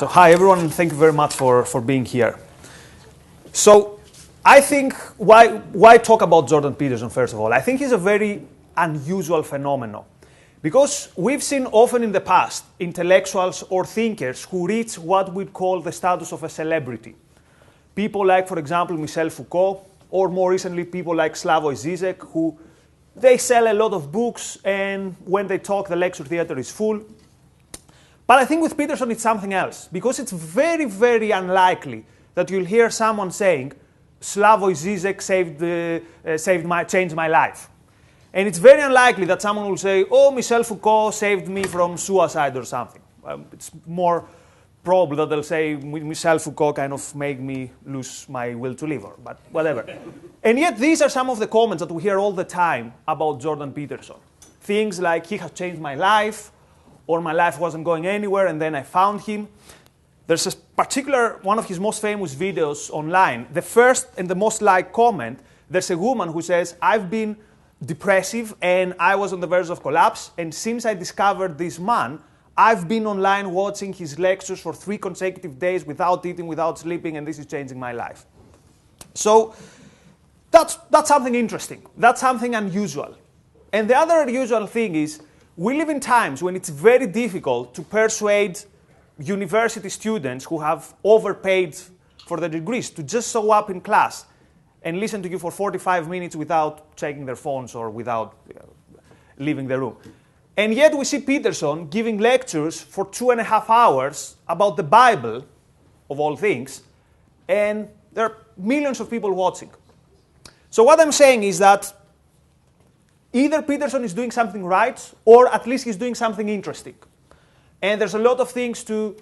So hi everyone, and thank you very much for being here. So I think, why talk about Jordan Peterson first of all? I think he's a very unusual phenomenon. Because we've seen often in the past intellectuals or thinkers who reach what we'd call the status of a celebrity. People like, for example, Michel Foucault, or more recently people like Slavoj Žižek, who they sell a lot of books, and when they talk, the lecture theater is full. But I think with Peterson it's something else, because it's very, very unlikely that you'll hear someone saying, Slavoj Žižek changed my life. And it's very unlikely that someone will say, oh, Michel Foucault saved me from suicide or something. It's more probable that they'll say, Michel Foucault kind of made me lose my will to live, but whatever. And yet these are some of the comments that we hear all the time about Jordan Peterson. Things like, he has changed my life, or my life wasn't going anywhere and then I found him. There's a particular, one of his most famous videos online. The first and the most liked comment, there's a woman who says, I've been depressive and I was on the verge of collapse, and since I discovered this man, I've been online watching his lectures for 3 consecutive days without eating, without sleeping, and this is changing my life. So that's something interesting. That's something unusual. And the other unusual thing is, we live in times when it's very difficult to persuade university students who have overpaid for their degrees to just show up in class and listen to you for 45 minutes without checking their phones or without leaving the room. And yet we see Peterson giving lectures for 2.5 hours about the Bible, of all things, and there are millions of people watching. So what I'm saying is that either Peterson is doing something right, or at least he's doing something interesting. And there's a lot of things to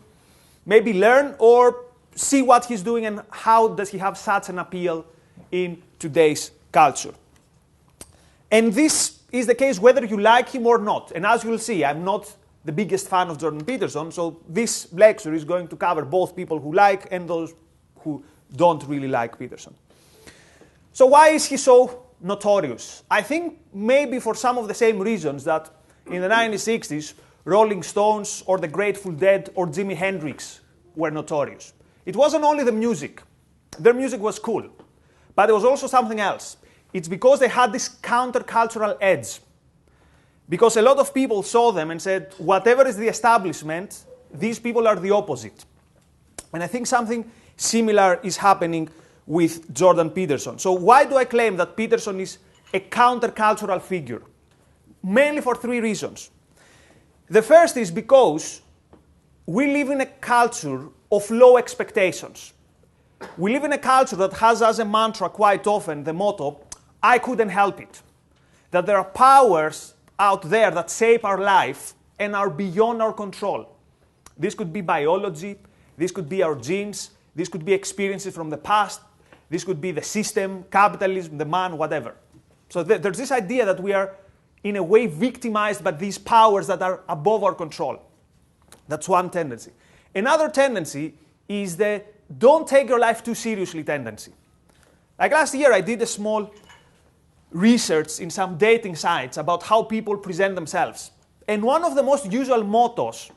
maybe learn or see what he's doing and how does he have such an appeal in today's culture. And this is the case whether you like him or not. And as you'll see, I'm not the biggest fan of Jordan Peterson, so this lecture is going to cover both people who like and those who don't really like Peterson. So why is he so notorious? I think maybe for some of the same reasons that in the 1960s, Rolling Stones or the Grateful Dead or Jimi Hendrix were notorious. It wasn't only the music. Their music was cool. But it was also something else. It's because they had this countercultural edge. Because a lot of people saw them and said, whatever is the establishment, these people are the opposite. And I think something similar is happening with Jordan Peterson. So why do I claim that Peterson is a countercultural figure? Mainly for 3 reasons. The first is because we live in a culture of low expectations. We live in a culture that has as a mantra quite often the motto, I couldn't help it. That there are powers out there that shape our life and are beyond our control. This could be biology, this could be our genes, this could be experiences from the past, this could be the system, capitalism, the man, whatever. So there's this idea that we are, in a way, victimized by these powers that are above our control. That's one tendency. Another tendency is the don't take your life too seriously tendency. Like last year, I did a small research in some dating sites about how people present themselves. And one of the most usual mottos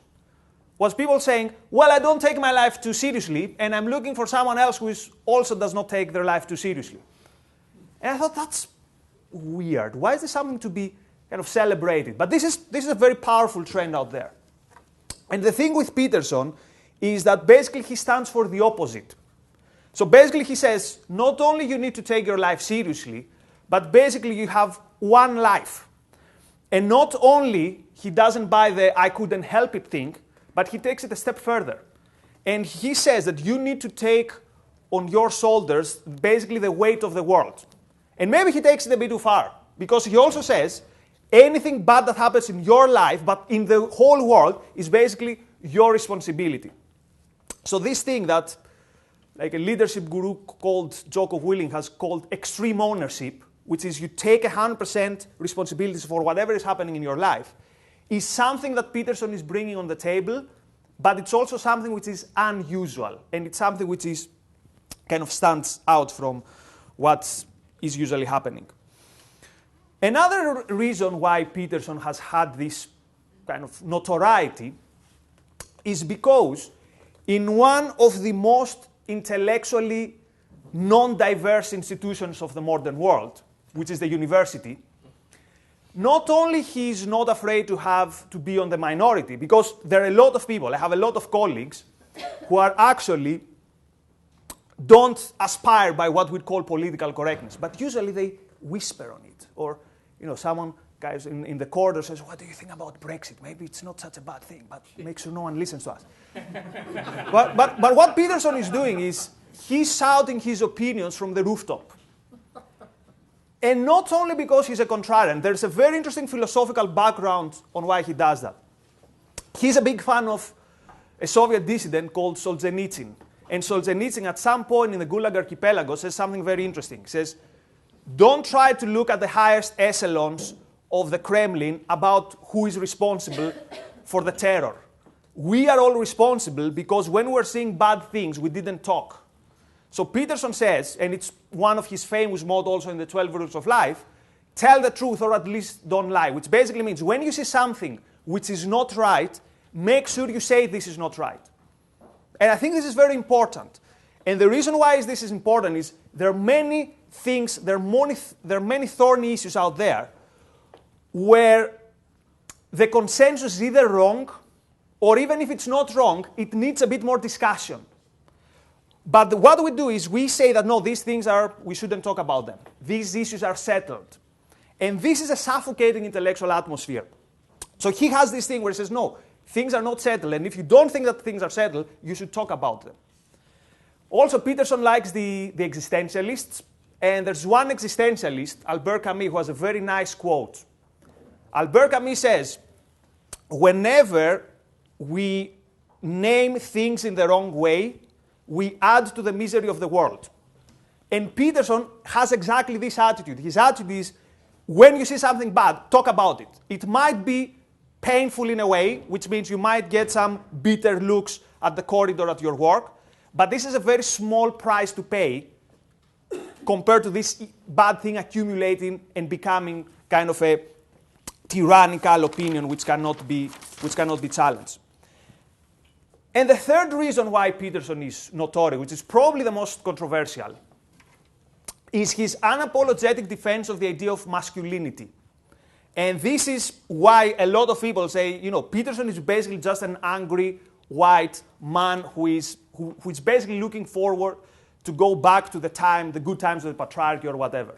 was people saying, well, I don't take my life too seriously, and I'm looking for someone else who also does not take their life too seriously. And I thought, that's weird. Why is this something to be kind of celebrated? But this is a very powerful trend out there. And the thing with Peterson is that basically he stands for the opposite. So basically he says, not only you need to take your life seriously, but basically you have one life. And not only he doesn't buy the I couldn't help it thing, but he takes it a step further. And he says that you need to take on your shoulders basically the weight of the world. And maybe he takes it a bit too far, because he also says anything bad that happens in your life, but in the whole world, is basically your responsibility. So this thing that like a leadership guru called Jocko Willing has called extreme ownership, which is you take 100% responsibilities for whatever is happening in your life, is something that Peterson is bringing on the table, but it's also something which is unusual, and it's something which is kind of stands out from what is usually happening. Another reason why Peterson has had this kind of notoriety is because in one of the most intellectually non-diverse institutions of the modern world, which is the university, not only he is not afraid to be on the minority, because there are a lot of people, I have a lot of colleagues who are actually don't aspire by what we call political correctness, but usually they whisper on it. Or, someone, guys, in the corridor says, what do you think about Brexit? Maybe it's not such a bad thing, but make sure no one listens to us. but what Peterson is doing is he's shouting his opinions from the rooftop. And not only because he's a contrarian, there's a very interesting philosophical background on why he does that. He's a big fan of a Soviet dissident called Solzhenitsyn. And Solzhenitsyn, at some point in the Gulag Archipelago, says something very interesting. He says, don't try to look at the highest echelons of the Kremlin about who is responsible for the terror. We are all responsible because when we're seeing bad things, we didn't talk. So Peterson says, and it's one of his famous mottos also in the 12 Rules of Life, tell the truth or at least don't lie, which basically means when you see something which is not right, make sure you say this is not right. And I think this is very important. And the reason why this is important is there are many things, there are many thorny issues out there where the consensus is either wrong, or even if it's not wrong, it needs a bit more discussion. But what we do is we say that, no, these things we shouldn't talk about them. These issues are settled. And this is a suffocating intellectual atmosphere. So he has this thing where he says, no, things are not settled. And if you don't think that things are settled, you should talk about them. Also, Peterson likes the existentialists. And there's one existentialist, Albert Camus, who has a very nice quote. Albert Camus says, whenever we name things in the wrong way, we add to the misery of the world. And Peterson has exactly this attitude. His attitude is, when you see something bad, talk about it. It might be painful in a way, which means you might get some bitter looks at the corridor at your work, but this is a very small price to pay compared to this bad thing accumulating and becoming kind of a tyrannical opinion which cannot be challenged. And the third reason why Peterson is notorious, which is probably the most controversial, is his unapologetic defense of the idea of masculinity. And this is why a lot of people say, Peterson is basically just an angry white man who is basically looking forward to go back to the good times of the patriarchy or whatever.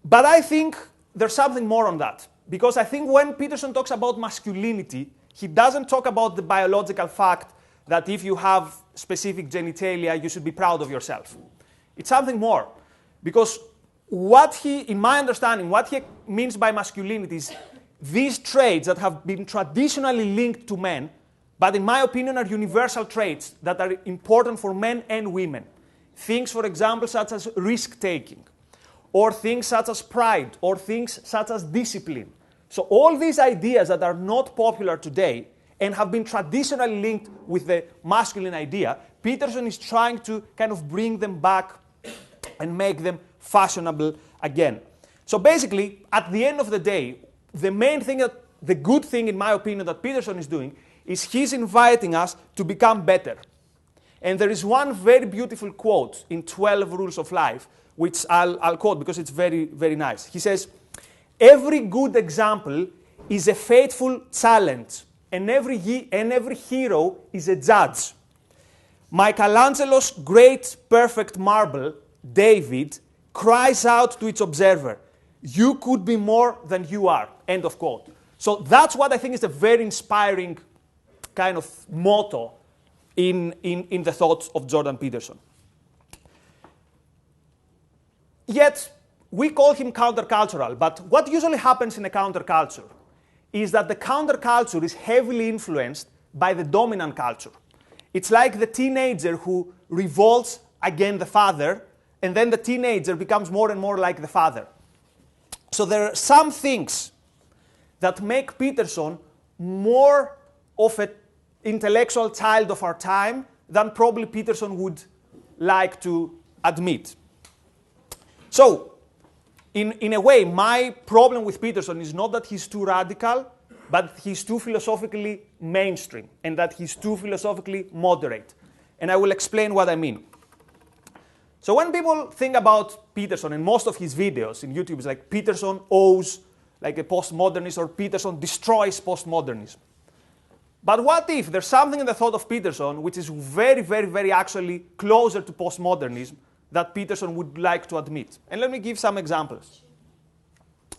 But I think there's something more on that. Because I think when Peterson talks about masculinity, he doesn't talk about the biological fact that if you have specific genitalia, you should be proud of yourself. It's something more. Because in my understanding, what he means by masculinity is these traits that have been traditionally linked to men, but in my opinion are universal traits that are important for men and women. Things, for example, such as risk-taking, or things such as pride, or things such as discipline. So all these ideas that are not popular today and have been traditionally linked with the masculine idea, Peterson is trying to kind of bring them back and make them fashionable again. So basically, at the end of the day, the good thing, in my opinion, that Peterson is doing is he's inviting us to become better. And there is one very beautiful quote in 12 Rules of Life, which I'll quote because it's very, very nice. He says, every good example is a faithful challenge, and every hero is a judge. Michelangelo's great perfect marble, David, cries out to its observer, you could be more than you are, end of quote. So that's what I think is a very inspiring kind of motto in the thoughts of Jordan Peterson. Yet, we call him countercultural, but what usually happens in a counterculture is that the counterculture is heavily influenced by the dominant culture. It's like the teenager who revolts against the father, and then the teenager becomes more and more like the father. So there are some things that make Peterson more of an intellectual child of our time than probably Peterson would like to admit. So, in a way, my problem with Peterson is not that he's too radical, but he's too philosophically mainstream, and that he's too philosophically moderate. And I will explain what I mean. So when people think about Peterson, and most of his videos in YouTube is like Peterson owes like a postmodernist, or Peterson destroys postmodernism. But what if there's something in the thought of Peterson which is very, very, very actually closer to postmodernism that Peterson would like to admit? And let me give some examples.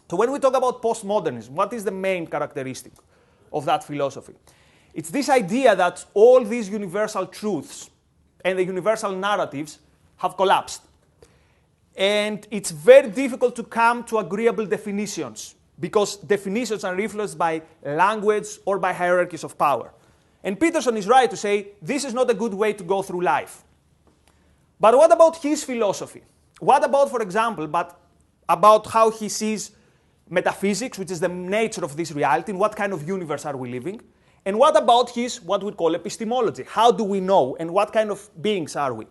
So when we talk about postmodernism, what is the main characteristic of that philosophy? It's this idea that all these universal truths and the universal narratives have collapsed. And it's very difficult to come to agreeable definitions, because definitions are influenced by language or by hierarchies of power. And Peterson is right to say this is not a good way to go through life. But what about his philosophy? What about, for example, about how he sees metaphysics, which is the nature of this reality, and what kind of universe are we living? And what about his, what we call epistemology? How do we know, and what kind of beings are we?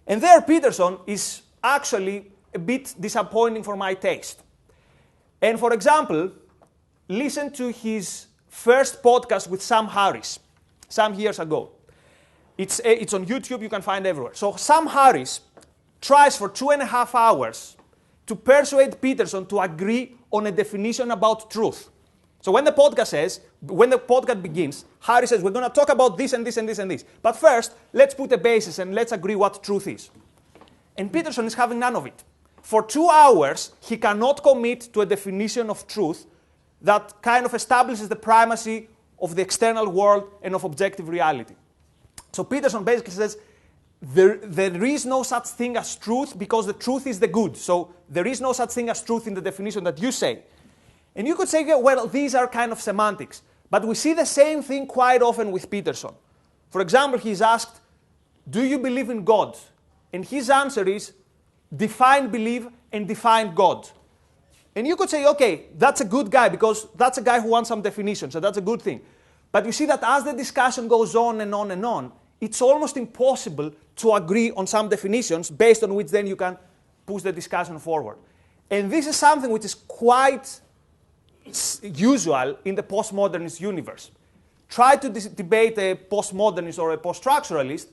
And there Peterson is actually a bit disappointing for my taste. And for example, listen to his first podcast with Sam Harris, some years ago. It's on YouTube, you can find everywhere. So Sam Harris tries for 2.5 hours to persuade Peterson to agree on a definition about truth. So when the podcast begins, Harris says, we're going to talk about this and this and this and this. But first, let's put a basis and let's agree what truth is. And Peterson is having none of it. For 2 hours, he cannot commit to a definition of truth that kind of establishes the primacy of the external world and of objective reality. So Peterson basically says, there is no such thing as truth because the truth is the good. So there is no such thing as truth in the definition that you say. And you could say, well, these are kind of semantics. But we see the same thing quite often with Peterson. For example, he's asked, do you believe in God? And his answer is, define belief and define God. And you could say, okay, that's a good guy because that's a guy who wants some definition, so that's a good thing. But you see that as the discussion goes on and on and on, it's almost impossible to agree on some definitions based on which then you can push the discussion forward. And this is something which is quite usual in the postmodernist universe. Try to debate a postmodernist or a post-structuralist,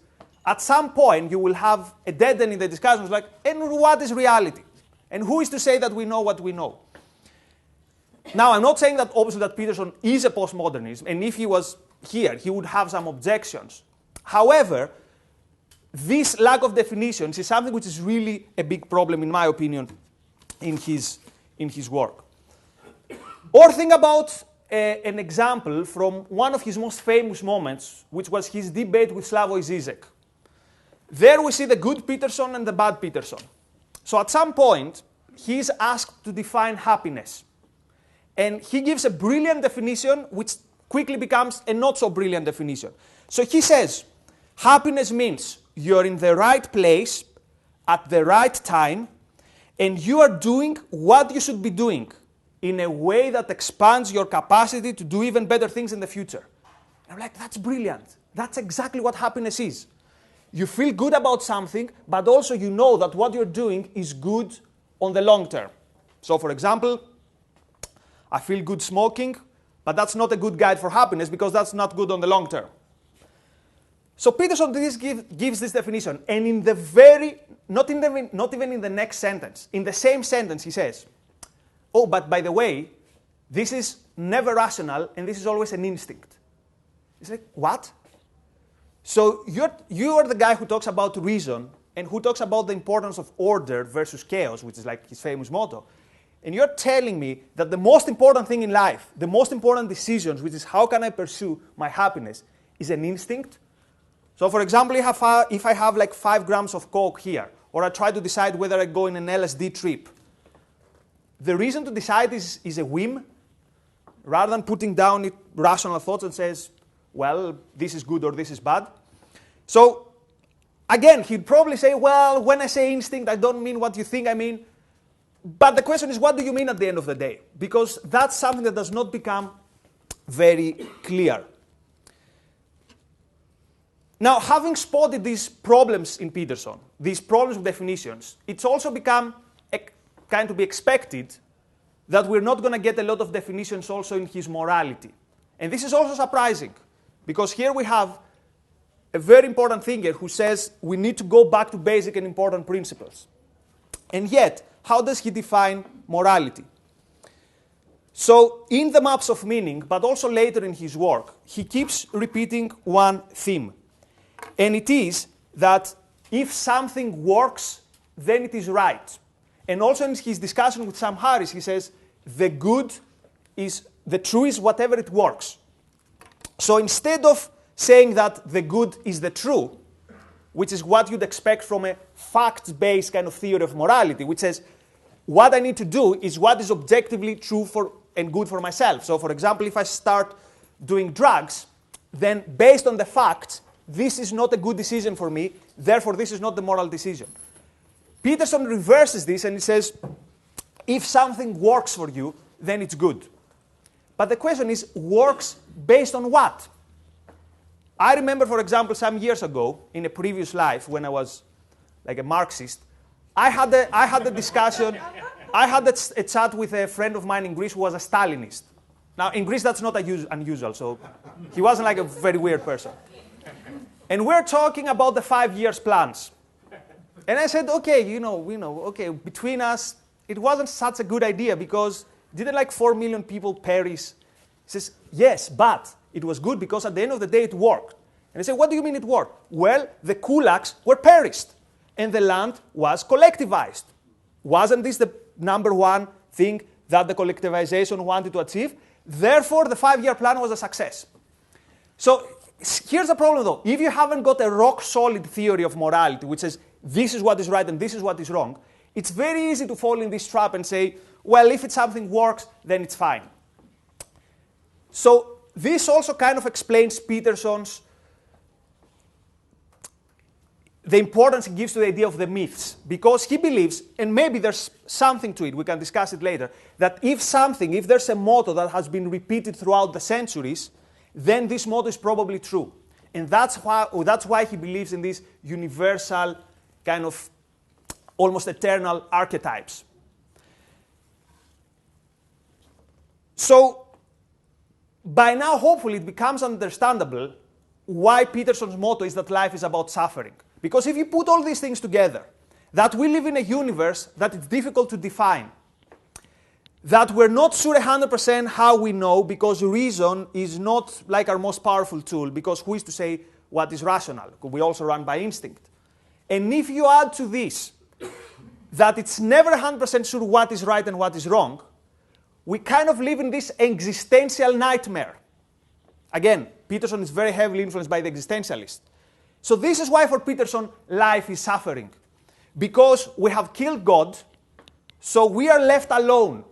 at some point you will have a dead end in the discussions like, and what is reality? And who is to say that we know what we know? Now, I'm not saying that obviously that Peterson is a postmodernist, and if he was here, he would have some objections. However, this lack of definitions is something which is really a big problem, in my opinion, in his work. Or think about an example from one of his most famous moments, which was his debate with Slavoj Žižek. There we see the good Peterson and the bad Peterson. So at some point, he is asked to define happiness. And he gives a brilliant definition, which quickly becomes a not so brilliant definition. So he says, happiness means you're in the right place at the right time, and you are doing what you should be doing in a way that expands your capacity to do even better things in the future. And I'm like, that's brilliant. That's exactly what happiness is. You feel good about something, but also you know that what you're doing is good on the long term. So for example, I feel good smoking, but that's not a good guide for happiness because that's not good on the long term. So Peterson gives this definition, and in the not even in the next sentence, in the same sentence he says, oh, but by the way, this is never rational and this is always an instinct. It's like, what? So you are the guy who talks about reason and who talks about the importance of order versus chaos, which is like his famous motto. And you're telling me that the most important thing in life, the most important decisions, which is how can I pursue my happiness, is an instinct? So for example, if I have like 5 grams of coke here, or I try to decide whether I go in an LSD trip, the reason to decide is a whim, rather than putting down rational thoughts and says, well, this is good or this is bad. So again, he'd probably say, well, when I say instinct, I don't mean what you think I mean. But the question is, what do you mean at the end of the day? Because that's something that does not become very clear. Now, having spotted these problems in Peterson, these problems with definitions, it's also become kind to be expected that we're not going to get a lot of definitions also in his morality. And this is also surprising, because here we have a very important thinker who says we need to go back to basic and important principles. And yet, how does he define morality? So, in the Maps of Meaning, but also later in his work, he keeps repeating one theme. And it is that if something works, then it is right. And also in his discussion with Sam Harris, he says, the true is whatever it works. So instead of saying that the good is the true, which is what you'd expect from a facts-based kind of theory of morality, which says, what I need to do is what is objectively true and good for myself. So for example, if I start doing drugs, then based on the facts, this is not a good decision for me, therefore this is not the moral decision. Peterson reverses this and he says, if something works for you, then it's good. But the question is, works based on what? I remember, for example, some years ago, in a previous life, when I was like a Marxist, I had a discussion, I had a chat with a friend of mine in Greece who was a Stalinist. Now, in Greece, that's not unusual, so he wasn't like a very weird person. And we're talking about the 5 years plans. And I said, okay, okay, between us, it wasn't such a good idea because didn't like 4 million people perish? He says, yes, but it was good because at the end of the day it worked. And I said, what do you mean it worked? Well, the kulaks were perished and the land was collectivized. Wasn't this the number one thing that the collectivization wanted to achieve? Therefore, the 5-year plan was a success. So here's the problem though. If you haven't got a rock-solid theory of morality, which says this is what is right and this is what is wrong, it's very easy to fall in this trap and say, well, if something works, then it's fine. So this also kind of explains Peterson's, the importance he gives to the idea of the myths, because he believes, and maybe there's something to it, we can discuss it later, that if there's a motto that has been repeated throughout the centuries, then this motto is probably true. And that's why he believes in these universal, kind of almost eternal archetypes. So, by now, hopefully, it becomes understandable why Peterson's motto is that life is about suffering. Because if you put all these things together, that we live in a universe that it's difficult to define, that we're not sure 100% how we know because reason is not like our most powerful tool, because who is to say what is rational? We also run by instinct. And if you add to this that it's never 100% sure what is right and what is wrong, we kind of live in this existential nightmare. Again, Peterson is very heavily influenced by the existentialists. So this is why for Peterson, life is suffering. Because we have killed God, so we are left alone.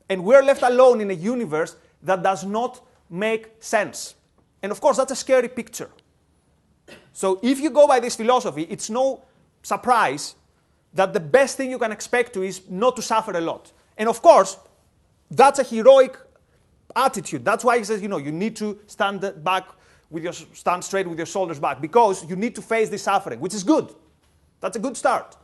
And we're left alone in a universe that does not make sense. And of course, that's a scary picture. So if you go by this philosophy, it's no surprise that the best thing you can expect to is not to suffer a lot. And of course, that's a heroic attitude. That's why he says, you need to stand straight with your shoulders back, because you need to face this suffering, which is good. That's a good start.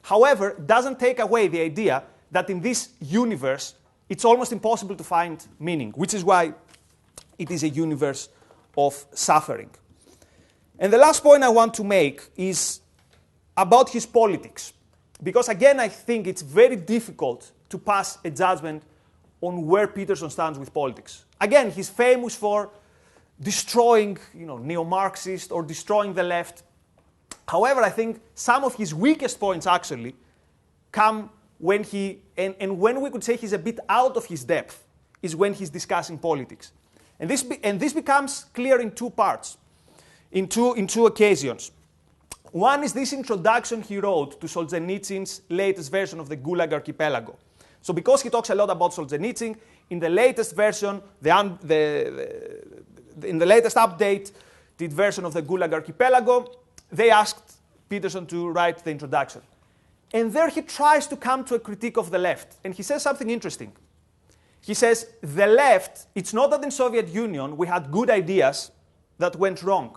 However, it doesn't take away the idea that in this universe, it's almost impossible to find meaning, which is why it is a universe of suffering. And the last point I want to make is about his politics. Because again, I think it's very difficult to pass a judgment on where Peterson stands with politics. Again, he's famous for destroying, neo-Marxist or destroying the left. However, I think some of his weakest points actually come when and when we could say he's a bit out of his depth is when he's discussing politics. And this becomes clear in two parts, in two occasions. One is this introduction he wrote to Solzhenitsyn's latest version of the Gulag Archipelago. So because he talks a lot about Solzhenitsyn, in the latest version, in the latest updated version of the Gulag Archipelago, they asked Peterson to write the introduction. And there he tries to come to a critique of the left. And he says something interesting. He says, the left, it's not that in Soviet Union we had good ideas that went wrong.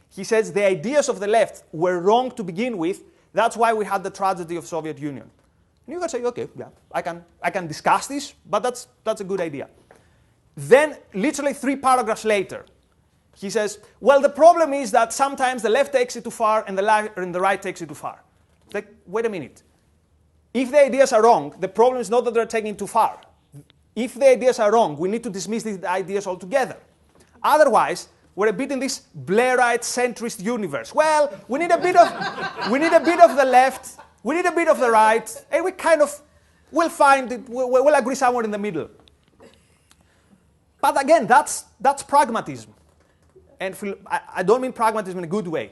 He says the ideas of the left were wrong to begin with. That's why we had the tragedy of Soviet Union. And you can say, okay, yeah, I can discuss this, but that's a good idea. Then, literally 3 paragraphs later, he says, well, the problem is that sometimes the left takes it too far and the right takes it too far. It's like, wait a minute. If the ideas are wrong, the problem is not that they're taking it too far. If the ideas are wrong, we need to dismiss these ideas altogether. Otherwise, we're a bit in this Blairite centrist universe. Well, we need a bit of the left, we need a bit of the right, and we'll find it, we'll agree somewhere in the middle. But again, that's pragmatism. And I don't mean pragmatism in a good way.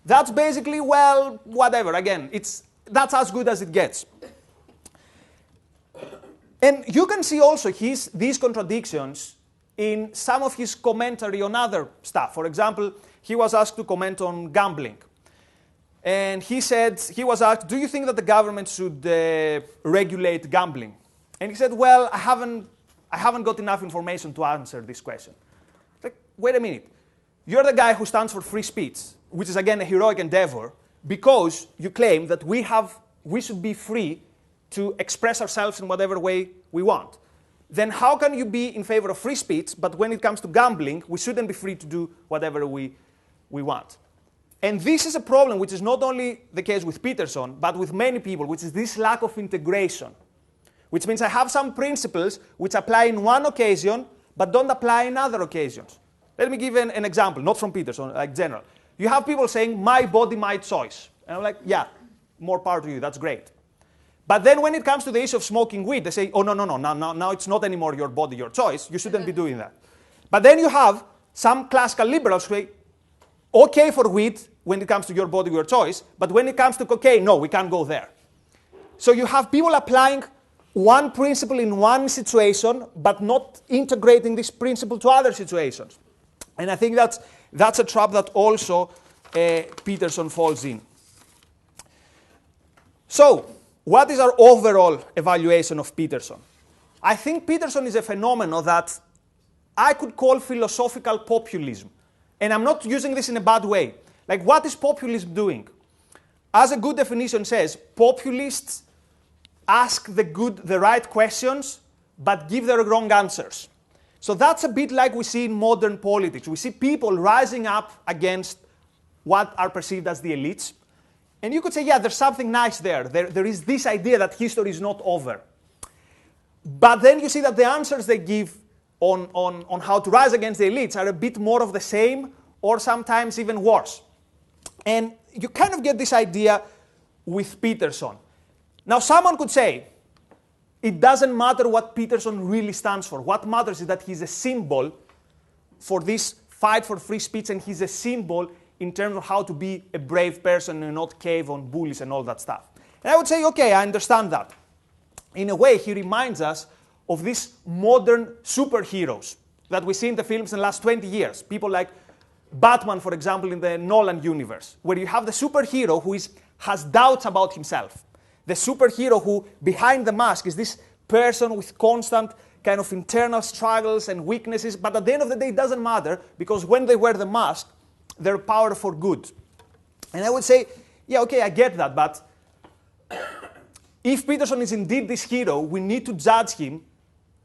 That's basically, well, whatever. Again, that's as good as it gets. And you can see also these contradictions in some of his commentary on other stuff. For example, he was asked to comment on gambling. And he was asked, do you think that the government should regulate gambling? And he said, well, I haven't got enough information to answer this question. Like, wait a minute. You're the guy who stands for free speech, which is again a heroic endeavor, because you claim that we should be free to express ourselves in whatever way we want. Then how can you be in favor of free speech, but when it comes to gambling, we shouldn't be free to do whatever we want? And this is a problem which is not only the case with Peterson, but with many people, which is this lack of integration. Which means I have some principles which apply in one occasion, but don't apply in other occasions. Let me give an example, not from Peterson, like general. You have people saying, my body, my choice. And I'm like, yeah, more power to you, that's great. But then when it comes to the issue of smoking weed, they say, oh, no, now it's not anymore your body, your choice. You shouldn't be doing that. But then you have some classical liberals who say, okay for weed when it comes to your body, your choice, but when it comes to cocaine, no, we can't go there. So you have people applying one principle in one situation, but not integrating this principle to other situations. And I think that's a trap that also Peterson falls in. So, what is our overall evaluation of Peterson? I think Peterson is a phenomenon that I could call philosophical populism. And I'm not using this in a bad way. Like, what is populism doing? As a good definition says, populists ask the right questions, but give the wrong answers. So that's a bit like we see in modern politics. We see people rising up against what are perceived as the elites. And you could say, yeah, there's something nice there. There is this idea that history is not over. But then you see that the answers they give on how to rise against the elites are a bit more of the same, or sometimes even worse. And you kind of get this idea with Peterson. Now, someone could say, it doesn't matter what Peterson really stands for. What matters is that he's a symbol for this fight for free speech, and he's a symbol in terms of how to be a brave person and not cave on bullies and all that stuff. And I would say, okay, I understand that. In a way, he reminds us of these modern superheroes that we see in the films in the last 20 years. People like Batman, for example, in the Nolan universe, where you have the superhero who has doubts about himself. The superhero who, behind the mask, is this person with constant kind of internal struggles and weaknesses, but at the end of the day, it doesn't matter, because when they wear the mask, they're power for good. And I would say, yeah, okay, I get that, but if Peterson is indeed this hero, we need to judge him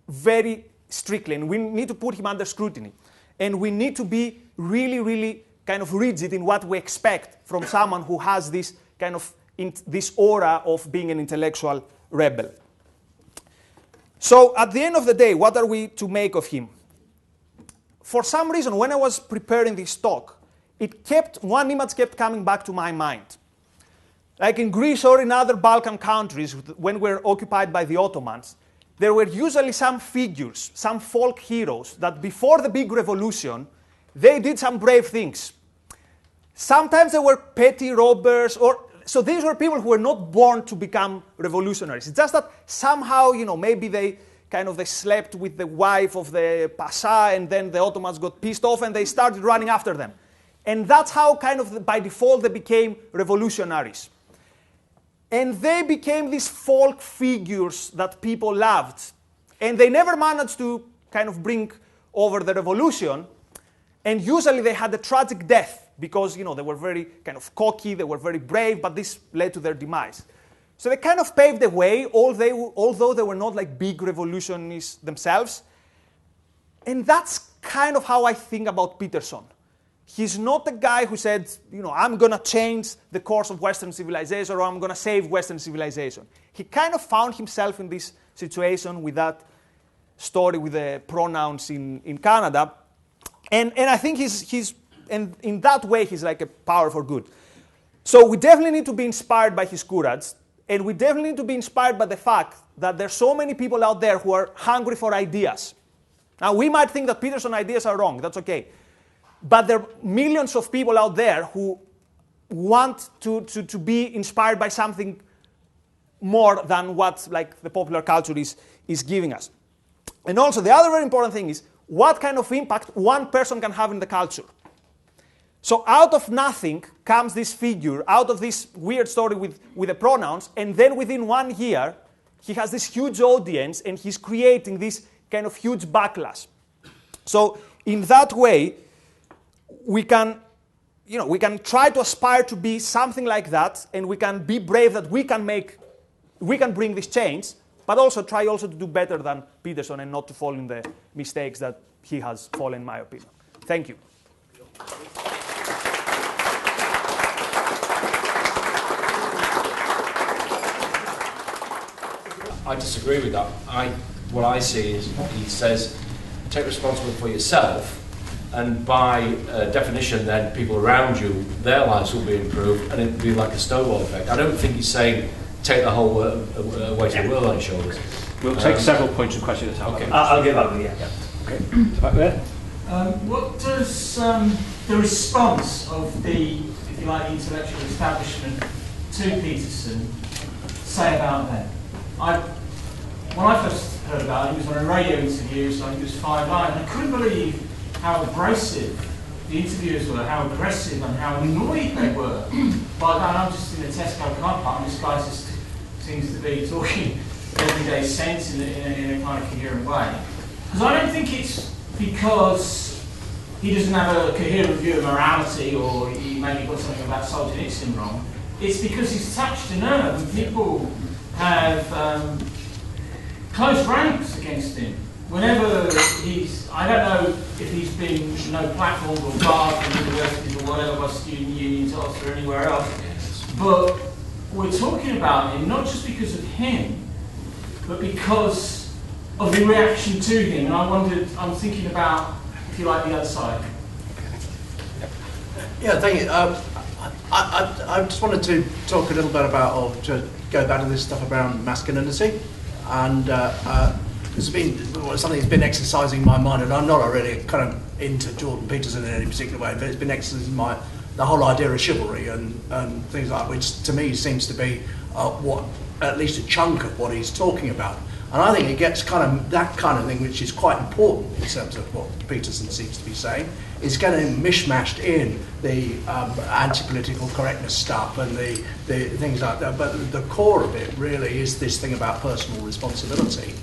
very strictly, and we need to put him under scrutiny. And we need to be really, really kind of rigid in what we expect from someone who has this kind of this aura of being an intellectual rebel. So at the end of the day, what are we to make of him? For some reason, when I was preparing this talk, one image kept coming back to my mind. Like in Greece or in other Balkan countries, when we were occupied by the Ottomans, there were usually some figures, some folk heroes, that before the big revolution, they did some brave things. Sometimes they were petty robbers, so these were people who were not born to become revolutionaries. It's just that somehow, maybe they slept with the wife of the Pasha, and then the Ottomans got pissed off and they started running after them. And that's how by default they became revolutionaries. And they became these folk figures that people loved. And they never managed to bring over the revolution. And usually they had a tragic death because, they were very cocky, they were very brave, but this led to their demise. So they kind of paved the way, although they were not like big revolutionists themselves. And that's kind of how I think about Peterson. He's not the guy who said, I'm going to change the course of Western civilization or I'm going to save Western civilization. He kind of found himself in this situation with that story with the pronouns in Canada. And I think and in that way, he's like a power for good. So we definitely need to be inspired by his courage. And we definitely need to be inspired by the fact that there's so many people out there who are hungry for ideas. Now, we might think that Peterson's ideas are wrong. That's okay. But there are millions of people out there who want to be inspired by something more than what like the popular culture is giving us. And also, the other very important thing is what kind of impact one person can have in the culture. So out of nothing comes this figure, out of this weird story with the pronouns, and then within 1 year, he has this huge audience, and he's creating this kind of huge backlash. So in that way, we can try to aspire to be something like that, and we can be brave that we can bring this change, but also try to do better than Peterson and not to fall in the mistakes that he has fallen, in my opinion. Thank you. I disagree with that. What I see is he says, take responsibility for yourself, and by definition then people around you, their lives will be improved, and it will be like a snowball effect. I don't think he's saying take the whole weight of the world on your shoulders. We'll take several points of question at a time. Okay. I'll get back to you. Yeah. Okay. Back there. What does the response of the, if you like, the intellectual establishment to Peterson say about that? When I first heard about it, he was on a radio interview, so I think it was 5 Live, and I couldn't believe how abrasive the interviewers were, how aggressive and how annoyed they were by that. I'm just in a Tesco car park, and this guy just seems to be talking everyday sense in a kind of coherent way. Because I don't think it's because he doesn't have a coherent view of morality, or he maybe got something about Solzhenitsyn wrong. It's because he's touched a nerve, and people have close ranks against him. Whenever I don't know if he's been platformed or barred from universities or whatever by student unions or anywhere else, but we're talking about him not just because of him, but because of the reaction to him. And I'm thinking about, if you like, the other side. Yeah, thank you. I just wanted to talk a little bit about, or to go back to this stuff around masculinity. And it's been something that's been exercising my mind, and I'm not really kind of into Jordan Peterson in any particular way, but it's been exercising the whole idea of chivalry and things like that, which to me seems to be what at least a chunk of what he's talking about. And I think it gets kind of that kind of thing, which is quite important in terms of what Peterson seems to be saying, is getting mishmashed in the anti-political correctness stuff and the things like that. But the core of it really is this thing about personal responsibility.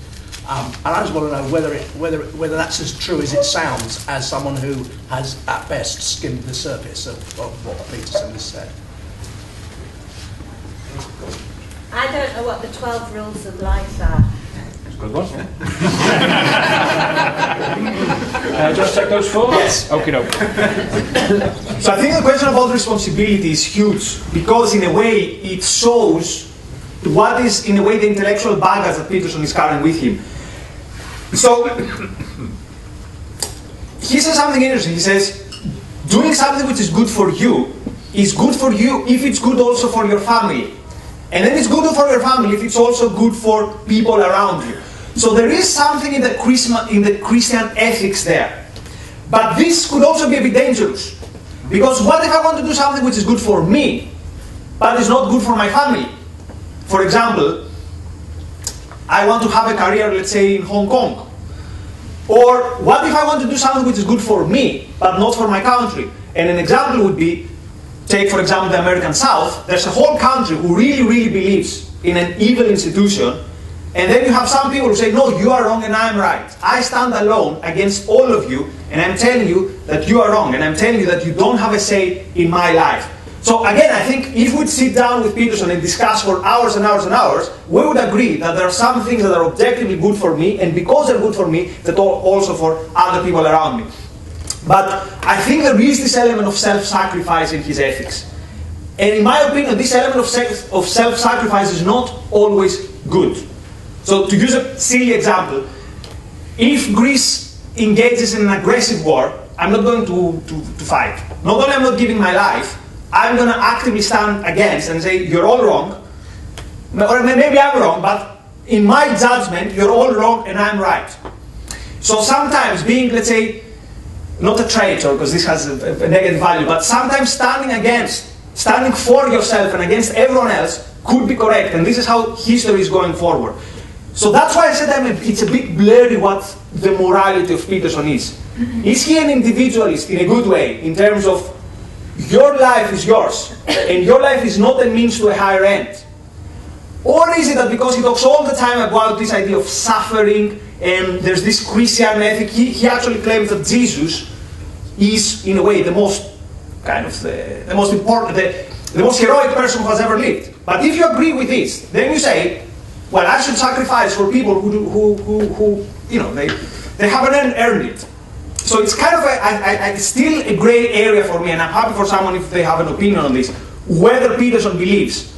And I just want to know whether that's as true as it sounds, as someone who has at best skimmed the surface of what Peterson has said. I don't know what the 12 rules of life are. Good one. Just take those 4? Yes. Okay, no. So I think the question about responsibility is huge, because in a way it shows what is, in a way, the intellectual baggage that Peterson is carrying with him. So he says something interesting. He says, doing something which is good for you is good for you if it's good also for your family. And then it's good for your family if it's also good for people around you. So there is something in the Christian ethics there. But this could also be a bit dangerous. Because what if I want to do something which is good for me, but is not good for my family? For example, I want to have a career, let's say, in Hong Kong. Or what if I want to do something which is good for me, but not for my country? And an example would be, take for example the American South. There's a whole country who really, really believes in an evil institution. And then you have some people who say, no, you are wrong and I am right. I stand alone against all of you, and I'm telling you that you are wrong, and I'm telling you that you don't have a say in my life. So again, I think if we'd sit down with Peterson and discuss for hours and hours and hours, we would agree that there are some things that are objectively good for me, and because they're good for me, that also for other people around me. But I think there is this element of self-sacrifice in his ethics. And in my opinion, this element of self-sacrifice is not always good. So to use a silly example, if Greece engages in an aggressive war, I'm not going to fight. Not only I'm not giving my life, I'm going to actively stand against and say, you're all wrong. Or maybe I'm wrong, but in my judgment, you're all wrong and I'm right. So sometimes being, let's say, not a traitor, because this has a negative value, but sometimes standing for yourself and against everyone else could be correct. And this is how history is going forward. So that's why I said it's a bit blurry what the morality of Peterson is. Is he an individualist in a good way, in terms of your life is yours, and your life is not a means to a higher end? Or is it that because he talks all the time about this idea of suffering, and there's this Christian ethic, he actually claims that Jesus is, in a way, the most the most important, the most heroic person who has ever lived. But if you agree with this, then you say, well, I should sacrifice for people who they haven't earned it. So it's kind of still a grey area for me, and I'm happy for someone if they have an opinion on this, whether Peterson believes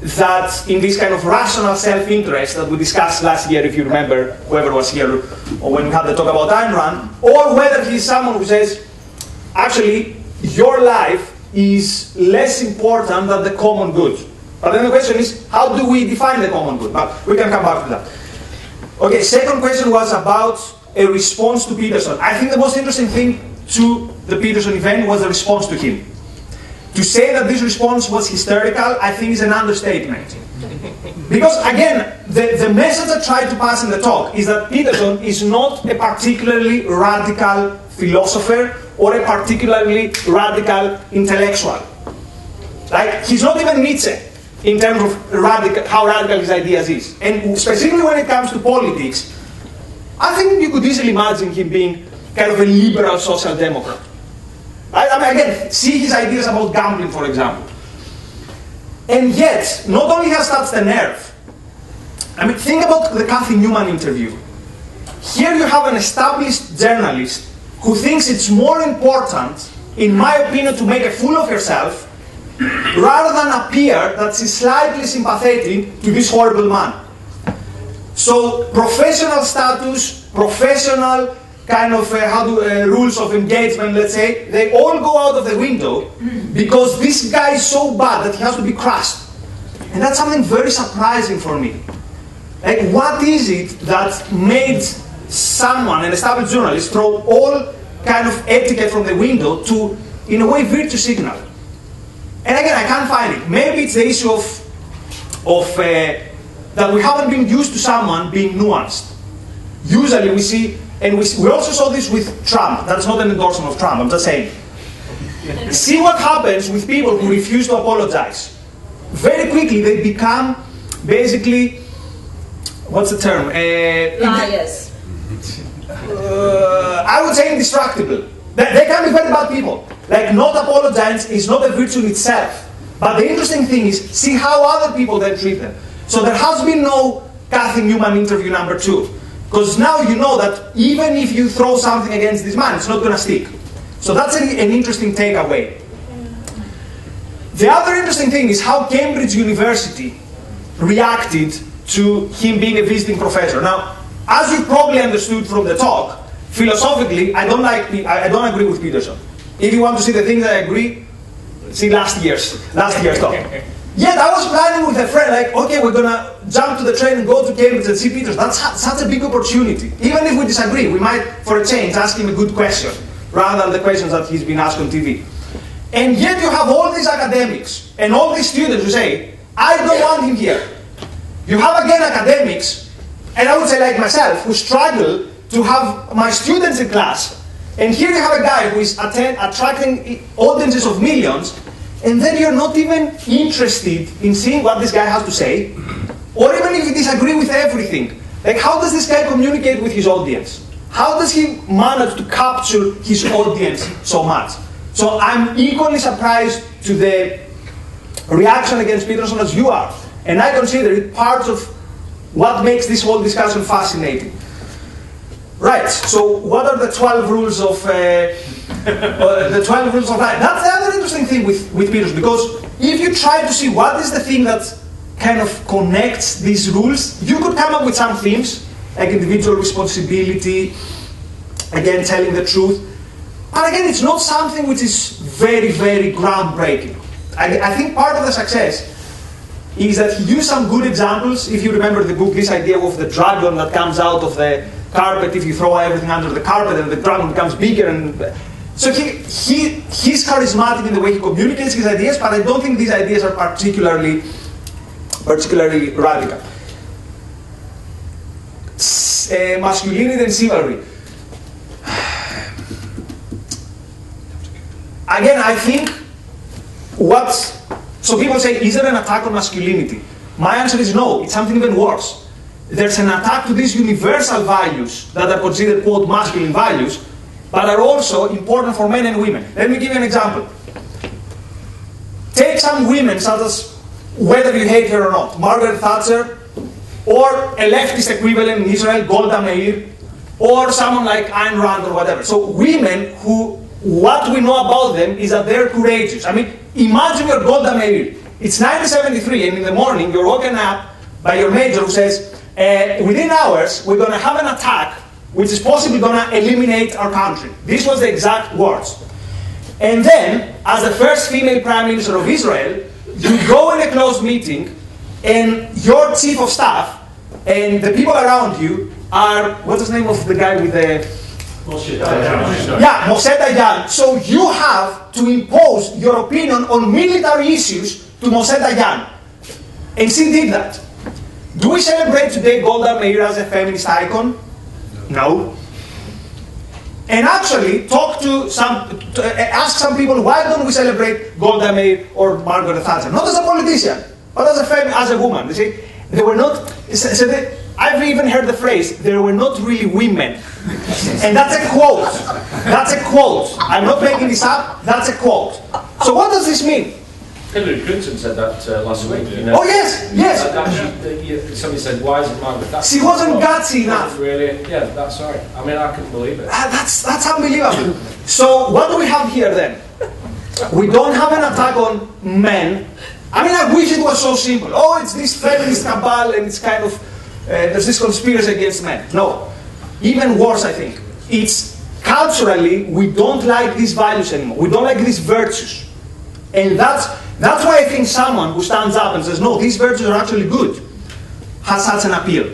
that in this kind of rational self-interest that we discussed last year, if you remember, whoever was here, or when we had the talk about Ayn Rand, or whether he's someone who says, actually, your life is less important than the common good. But then the question is, how do we define the common good? But we can come back to that. Okay, second question was about a response to Peterson. I think the most interesting thing to the Peterson event was the response to him. To say that this response was hysterical, I think is an understatement. Because again, the message I tried to pass in the talk is that Peterson is not a particularly radical philosopher or a particularly radical intellectual. Like, he's not even Nietzsche in terms of how radical his ideas is. And specifically when it comes to politics, I think you could easily imagine him being kind of a liberal social democrat. I mean, again, see his ideas about gambling, for example. And yet, not only has touched the nerve, I mean, think about the Cathy Newman interview. Here you have an established journalist who thinks it's more important, in my opinion, to make a fool of herself rather than appear that she's slightly sympathetic to this horrible man. So professional status, professional kind of rules of engagement, let's say, they all go out of the window because this guy is so bad that he has to be crushed. And that's something very surprising for me. Like, what is it that made someone, an established journalist, throw all kind of etiquette from the window to, in a way, virtue signal? And again, I can't find it. Maybe it's the issue of that we haven't been used to someone being nuanced. Usually we see, and we also saw this with Trump. That's not an endorsement of Trump, I'm just saying. See what happens with people who refuse to apologize. Very quickly they become basically, what's the term? Liars. I would say indestructible. They can be very bad people. Like, not apologizing is not a virtue in itself. But the interesting thing is, see how other people then treat them. So there has been no Cathy Newman interview number 2. Because now you know that even if you throw something against this man, it's not going to stick. So that's an interesting takeaway. The other interesting thing is how Cambridge University reacted to him being a visiting professor. Now, as you probably understood from the talk, philosophically, I don't agree with Peterson. If you want to see the things I agree, see last year's talk. Yet I was planning with a friend, like, okay, we're gonna jump to the train and go to Cambridge and see Peterson. That's such a big opportunity. Even if we disagree, we might, for a change, ask him a good question, rather than the questions that he's been asked on TV. And yet you have all these academics, and all these students who say, I don't want him here. You have again academics, and I would say like myself, who struggle to have my students in class. And here you have a guy who is attracting audiences of millions, and then you're not even interested in seeing what this guy has to say, or even if you disagree with everything. Like, how does this guy communicate with his audience? How does he manage to capture his audience so much? So I'm equally surprised to the reaction against Peterson as you are. And I consider it part of what makes this whole discussion fascinating. Right, so what are the 12 rules of the 12 rules of life? That's the other interesting thing with Peterson, because if you try to see what is the thing that kind of connects these rules, you could come up with some themes, like individual responsibility, again, telling the truth. But again, it's not something which is very, very groundbreaking. I think part of the success is that he used some good examples. If you remember the book, this idea of the dragon that comes out of the carpet if you throw everything under the carpet, and the dragon becomes bigger. And so he's charismatic in the way he communicates his ideas, but I don't think these ideas are particularly radical. Masculinity and chivalry. Again, I think so people say, is there an attack on masculinity? My answer is no, it's something even worse. There's an attack to these universal values that are considered, quote, masculine values, but are also important for men and women. Let me give you an example. Take some women, such as, whether you hate her or not, Margaret Thatcher, or a leftist equivalent in Israel, Golda Meir, or someone like Ayn Rand or whatever. So women who, what we know about them is that they're courageous. I mean, imagine you're Golda Meir. It's 1973, and in the morning you're woken up by your major who says, within hours we're going to have an attack which is possibly going to eliminate our country. This was the exact words. And then, as the first female prime minister of Israel, you go in a closed meeting, and your chief of staff and the people around you are, what's the name of the guy with the... Moshe Dayan. So you have to impose your opinion on military issues to Moshe Dayan. And she did that. Do we celebrate today Golda Meir as a feminist icon? No. And actually, ask some people, why don't we celebrate Golda Meir or Margaret Thatcher? Not as a politician, but as a woman. You see, they were not. I've even heard the phrase, "They were not really women," and that's a quote. That's a quote. I'm not making this up. That's a quote. So what does this mean? Hillary Clinton said that last week. You know? Oh yes. Somebody said, "Why isn't Margaret Thatcher?" She wasn't gutsy enough. Really? Yeah, that's right. I mean, I couldn't believe it. That's unbelievable. So what do we have here then? We don't have an attack on men. I mean, I wish it was so simple. Oh, it's this feminist cabal, and it's kind of there's this conspiracy against men. No, even worse, I think. It's culturally we don't like these values anymore. We don't like these virtues, and that's why I think someone who stands up and says, no, these virtues are actually good, has such an appeal.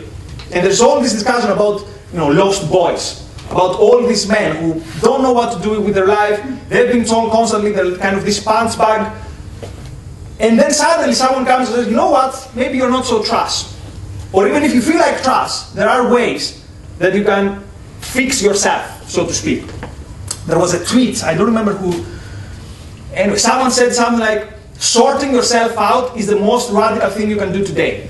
And there's all this discussion about, lost boys, about all these men who don't know what to do with their life. They've been told constantly they're kind of this punch bag. And then suddenly someone comes and says, you know what, maybe you're not so trash. Or even if you feel like trash, there are ways that you can fix yourself, so to speak. There was a tweet, I don't remember who, and someone said something like, sorting yourself out is the most radical thing you can do today.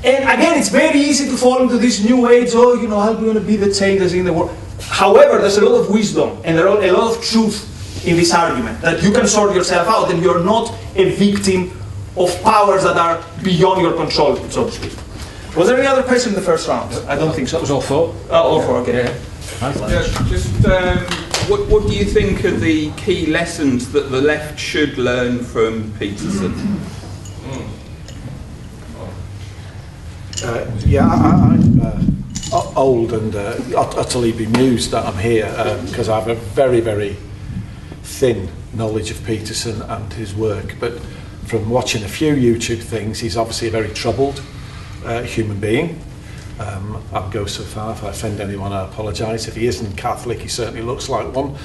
And again, it's very easy to fall into this new age, how do you want to be the changes in the world? However, there's a lot of wisdom and there are a lot of truth in this argument, that you can sort yourself out and you're not a victim of powers that are beyond your control, so to speak. Was there any other question in the first round? I don't think so. That was all four. Oh, all four, okay. What do you think are the key lessons that the left should learn from Peterson? I'm old and utterly bemused that I'm here because I have a very, very thin knowledge of Peterson and his work. But from watching a few YouTube things, he's obviously a very troubled human being. I'll go so far, if I offend anyone, I apologise. If he isn't Catholic, he certainly looks like one.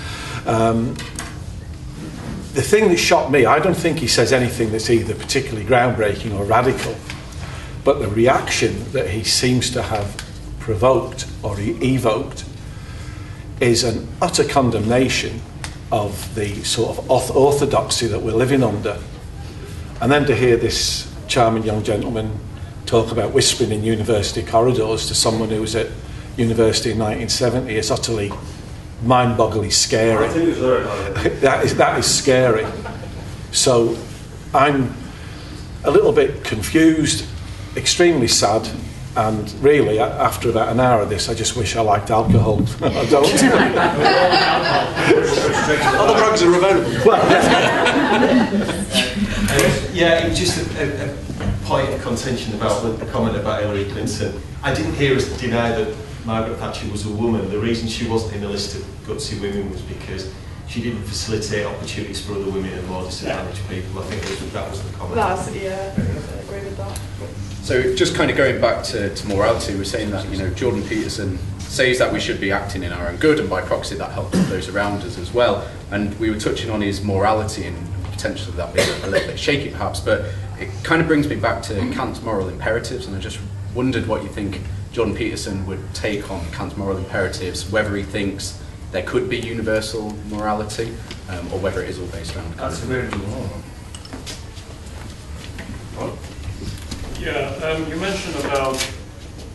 The thing that shocked me, I don't think he says anything that's either particularly groundbreaking or radical, but the reaction that he seems to have provoked or evoked is an utter condemnation of the sort of orthodoxy that we're living under. And then to hear this charming young gentleman talk about whispering in university corridors to someone who was at university in 1970 is utterly mind-bogglingly scary. I think it's very hard. That is scary. So I'm a little bit confused, extremely sad, and really, after about an hour of this, I just wish I liked alcohol. I don't. Other drugs are available. Yeah, it was just a point of contention about the comment about Hillary Clinton. I didn't hear us deny that Margaret Thatcher was a woman. The reason she wasn't in the list of gutsy women was because she didn't facilitate opportunities for other women and more disadvantaged people. I think that was the comment. I agree with that. So just kind of going back to morality, we're saying that, Jordan Peterson says that we should be acting in our own good, and by proxy that helps those around us as well. And we were touching on his morality and potentially that being a little bit shaky perhaps, but it kind of brings me back to Kant's moral imperatives, and I just wondered what you think Jordan Peterson would take on Kant's moral imperatives, whether he thinks there could be universal morality, or whether it is all based around. That's a very good one. Yeah, you mentioned about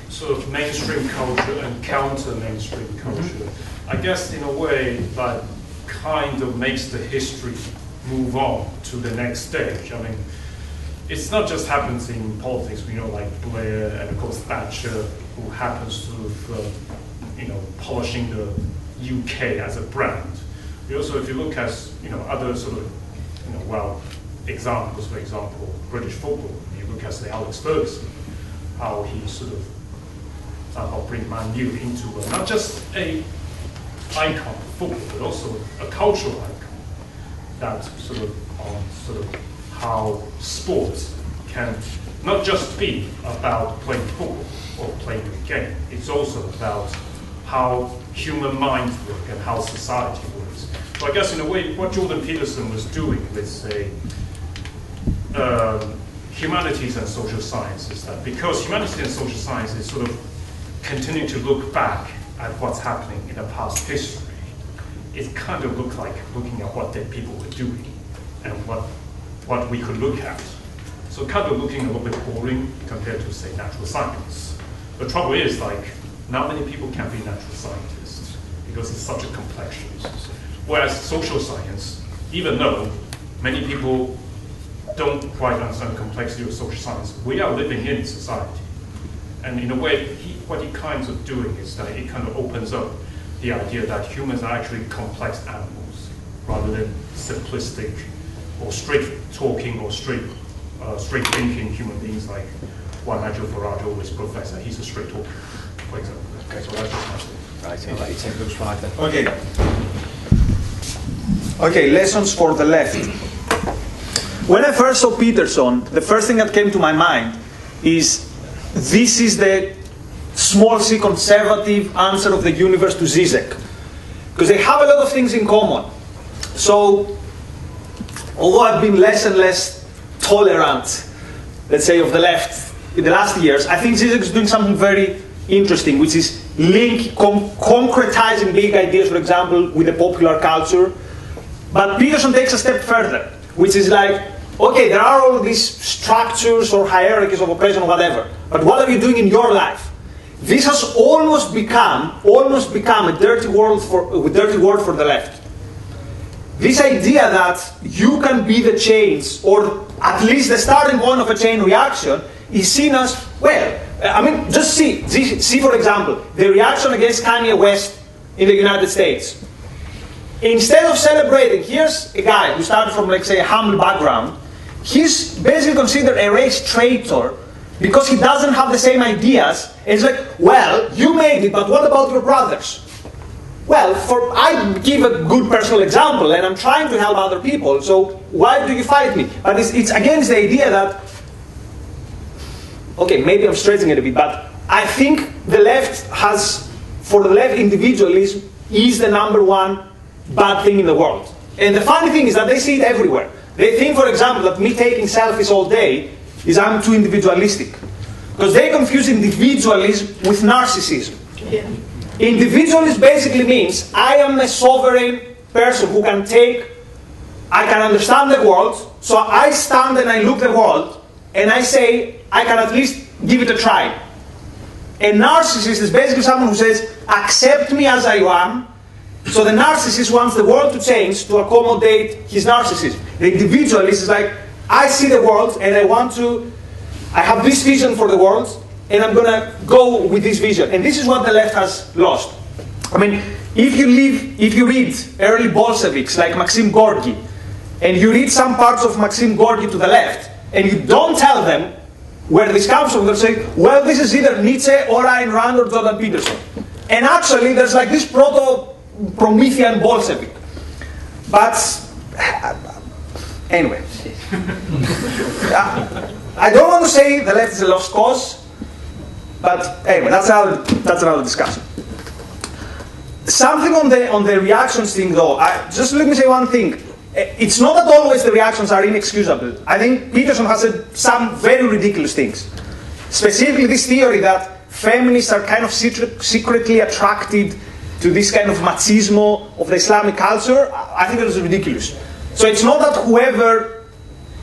sort of mainstream culture and counter-mainstream culture. I guess in a way that kind of makes the history move on to the next stage. I mean, it's not just happens in politics, like Blair and of course Thatcher, who happens to have, polishing the UK as a brand. You also, if you look at, other sort of, examples, for example, British football, you look at, say, Alex Ferguson, how he sort of somehow bring Man U into not just a icon of football, but also a cultural icon that sort of how sports can not just be about playing football or playing a game. It's also about how human minds work and how society works. So I guess in a way, what Jordan Peterson was doing with, say, humanities and social sciences, that because humanities and social sciences sort of continue to look back at what's happening in the past history, it kind of looks like looking at what dead people were doing and what we could look at. So kind of looking a little bit boring compared to, say, natural science. The trouble is, not many people can be natural scientists because it's such a complex field. Whereas social science, even though many people don't quite understand the complexity of social science, we are living in society. And in a way, what he kinds of doing is that it kind of opens up the idea that humans are actually complex animals rather than simplistic or straight talking or straight thinking human beings like one Nigel Farage always professor. He's a straight talker, for example. Okay, so that's just my thing. Right, I'll let you take those five then. Okay, lessons for the left. When I first saw Peterson, the first thing that came to my mind is this is the small c conservative answer of the universe to Zizek. Because they have a lot of things in common. So, although I've been less and less tolerant, let's say, of the left in the last years, I think Zizek is doing something very interesting, which is concretizing big ideas, for example, with the popular culture. But Peterson takes a step further, which is like, okay, there are all these structures or hierarchies of oppression or whatever, but what are you doing in your life? This has almost become a dirty word for the left. This idea that you can be the change, or at least the starting point of a chain reaction, is seen as, well, just see, for example, the reaction against Kanye West in the United States. Instead of celebrating, here's a guy who started from, like, say, a humble background. He's basically considered a race traitor because he doesn't have the same ideas. And it's like, well, you made it, but what about your brothers? Well, I give a good personal example, and I'm trying to help other people, so why do you fight me? But it's against the idea that, okay, maybe I'm stretching it a bit, but I think the left has, for the left, individualism is the number one bad thing in the world. And the funny thing is that they see it everywhere. They think, for example, that me taking selfies all day is I'm too individualistic. Because they confuse individualism with narcissism. Yeah. Individualism basically means I am a sovereign person who can I can understand the world, so I stand and I look at the world, and I say, I can at least give it a try. A narcissist is basically someone who says, accept me as I am, So the narcissist wants the world to change to accommodate his narcissism. The individualist is like, I see the world and I have this vision for the world, and I'm going to go with this vision. And this is what the left has lost. I mean, if you read early Bolsheviks like Maxim Gorky, and you read some parts of Maxim Gorky to the left, and you don't tell them where this comes from, they'll say, well, this is either Nietzsche or Ayn Rand or Jordan Peterson. And actually, there's like this proto-Promethean Bolshevik. But, anyway. I don't want to say the left is a lost cause, but anyway, that's another discussion. Something on the reactions thing, though. Just let me say one thing. It's not that always the reactions are inexcusable. I think Peterson has said some very ridiculous things. Specifically, this theory that feminists are kind of secretly attracted to this kind of machismo of the Islamic culture. I think that is ridiculous. So it's not that whoever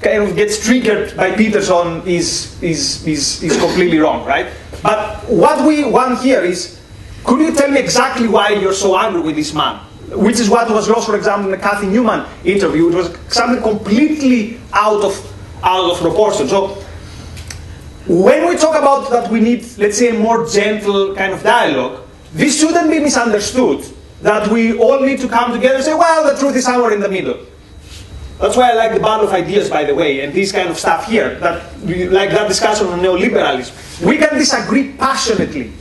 kind of gets triggered by Peterson is completely wrong, right? But what we want here is, could you tell me exactly why you're so angry with this man? Which is what was lost, for example, in the Kathy Newman interview. It was something completely out of proportion. So when we talk about that we need, let's say, a more gentle kind of dialogue, this shouldn't be misunderstood that we all need to come together and say, well, the truth is somewhere in the middle. That's why I like the bundle of ideas, by the way, and this kind of stuff here, like that discussion on neoliberalism. We can disagree passionately.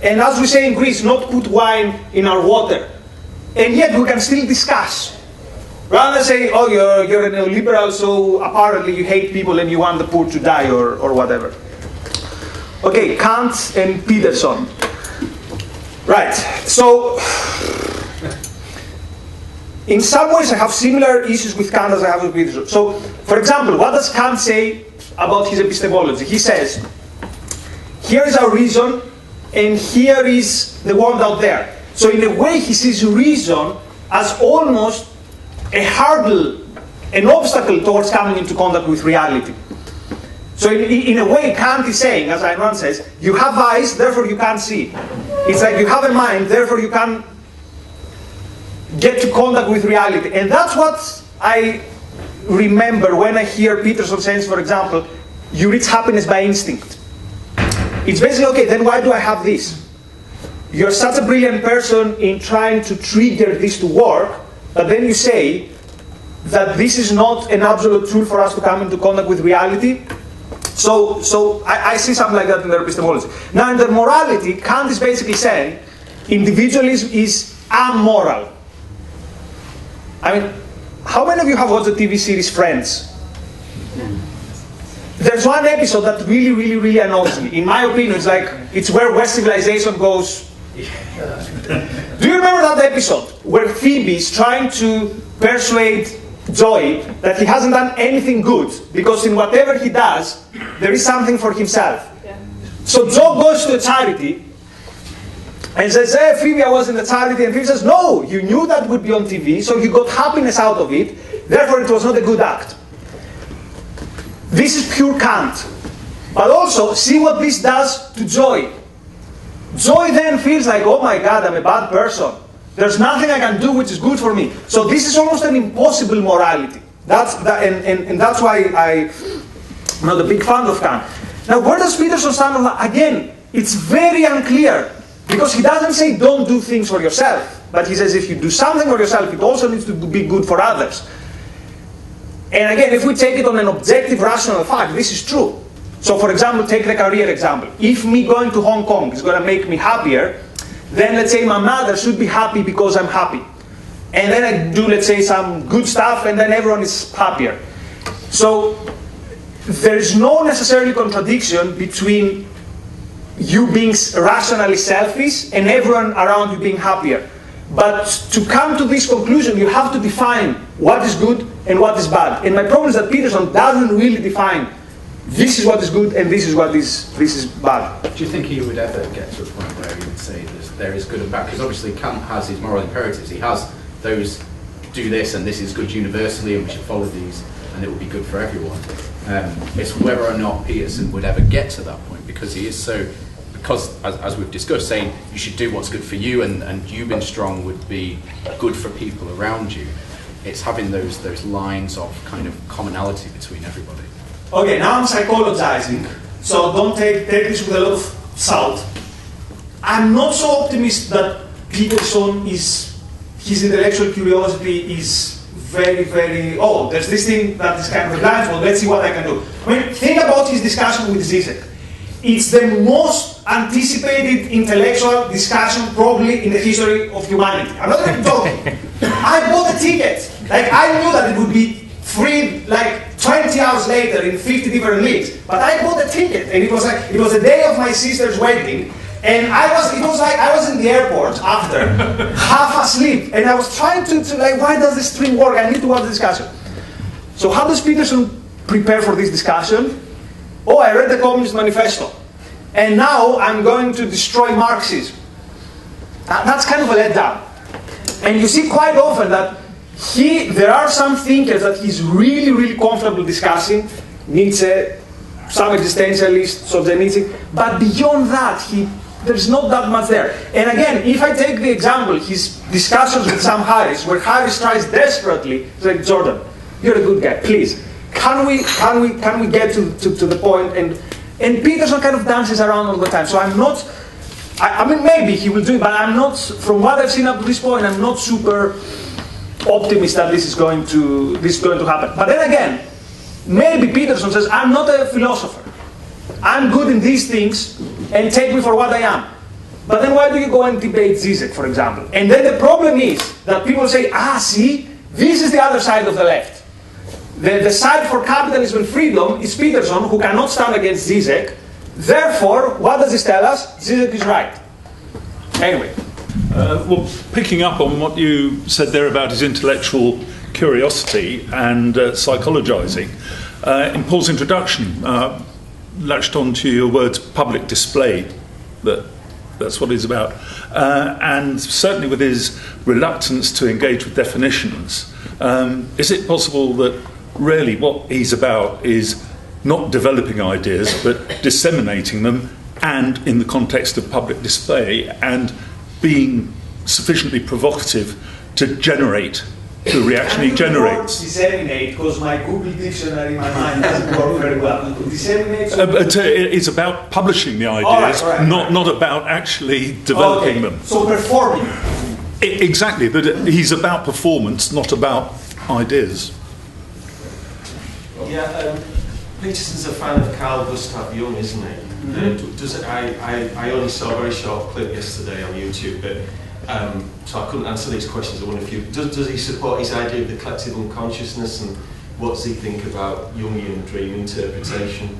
And as we say in Greece, not put wine in our water. And yet we can still discuss. Rather than say, oh, you're a neoliberal, so apparently you hate people and you want the poor to die or whatever. Okay, Kant and Peterson. Right, so in some ways I have similar issues with Kant as I have with Peterson. So, for example, what does Kant say about his epistemology? He says, here is our reason, and here is the world out there. So in a way, he sees reason as almost a hurdle, an obstacle towards coming into contact with reality. So in a way, Kant is saying, as Ayn Rand says, you have eyes, therefore you can't see. It's like you have a mind, therefore you can't get to contact with reality. And that's what I remember when I hear Peterson saying, for example, you reach happiness by instinct. It's basically, okay, then why do I have this? You're such a brilliant person in trying to trigger this to work, but then you say that this is not an absolute tool for us to come into contact with reality. So I see something like that in their epistemology. Now in their morality, Kant is basically saying individualism is amoral. I mean, how many of you have watched the TV series Friends? There's one episode that really annoys me. In my opinion, it's where West civilization goes. Do you remember that episode where Phoebe is trying to persuade Joey that he hasn't done anything good because in whatever he does, there is something for himself? Yeah. So Joe goes to a charity and says, hey, Phoebe, I was in the charity. And Phoebe says, no, you knew that would be on TV, so you got happiness out of it. Therefore, it was not a good act. This is pure Kant. But also, see what this does to Joy. Joy then feels like, oh my God, I'm a bad person. There's nothing I can do which is good for me. So this is almost an impossible morality. And that's why I'm not a big fan of Kant. Now, where does Peterson stand on that? Again, it's very unclear. Because he doesn't say don't do things for yourself. But he says if you do something for yourself, it also needs to be good for others. And again, if we take it on an objective, rational fact, this is true. So for example, take the career example. If me going to Hong Kong is going to make me happier, then let's say my mother should be happy because I'm happy. And then I do, let's say, some good stuff, and then everyone is happier. So there is no necessarily contradiction between you being rationally selfish and everyone around you being happier. But to come to this conclusion, you have to define what is good and what is bad. And my problem is that Peterson doesn't really define this is what is good and this is what is bad. Do you think he would ever get to a point where he would say there is good and bad? Because obviously Kant has his moral imperatives. He has those, do this and this is good universally and we should follow these and it will be good for everyone. It's whether or not Peterson would ever get to that point because he is so because, as we've discussed, saying you should do what's good for you and you being strong would be good for people around you. It's having those lines of kind of commonality between everybody. Okay, now I'm psychologizing, so don't take this with a lot of salt. I'm not so optimistic that Peterson his intellectual curiosity is very, very, there's this thing that is kind of a blind spot, let's see what I can do. I mean, think about his discussion with Zizek. It's the most anticipated intellectual discussion probably in the history of humanity. I'm not even joking. I bought a ticket. Like, I knew that it would be free, like 20 hours later in 50 different leagues. But I bought a ticket, and it was the day of my sister's wedding, and I was in the airport after, half asleep, and I was trying to why does this stream work? I need to watch the discussion. So how does Peterson prepare for this discussion? I read the Communist Manifesto, and now I'm going to destroy Marxism. That's kind of a letdown. And you see quite often that there are some thinkers that he's really, really comfortable discussing, Nietzsche, some existentialists, Solzhenitsyn, but beyond that, there's not that much there. And again, if I take the example, his discussions with Sam Harris, where Harris tries desperately, it's like, Jordan, you're a good guy, please. Can we get to the point? And Peterson kind of dances around all the time. So I'm not, I mean, maybe he will do it, but I'm not, from what I've seen up to this point, I'm not super optimistic that this is going to happen. But then again, maybe Peterson says, I'm not a philosopher. I'm good in these things, and take me for what I am. But then why do you go and debate Zizek, for example? And then the problem is that people say, see, this is the other side of the left. The side for capitalism and freedom is Peterson, who cannot stand against Zizek. Therefore, what does this tell us? Zizek is right. Anyway. Well, picking up on what you said there about his intellectual curiosity and psychologizing, in Paul's introduction, latched onto your words public display, that's what he's about. And certainly with his reluctance to engage with definitions, is it possible that really what he's about is not developing ideas but disseminating them, and in the context of public display, and being sufficiently provocative to generate the reaction he generates? Disseminate, because my Google dictionary in my mind doesn't work very well. Disseminate. It's about publishing the ideas, right. Not about actually developing them. So performing. Exactly. That he's about performance, not about ideas. Yeah, Peterson's a fan of Carl Gustav Jung, isn't he? I only saw a very short clip yesterday on YouTube, but so I couldn't answer these questions. I wonder if you does he support his idea of the collective unconsciousness, and what does he think about Jungian dream interpretation?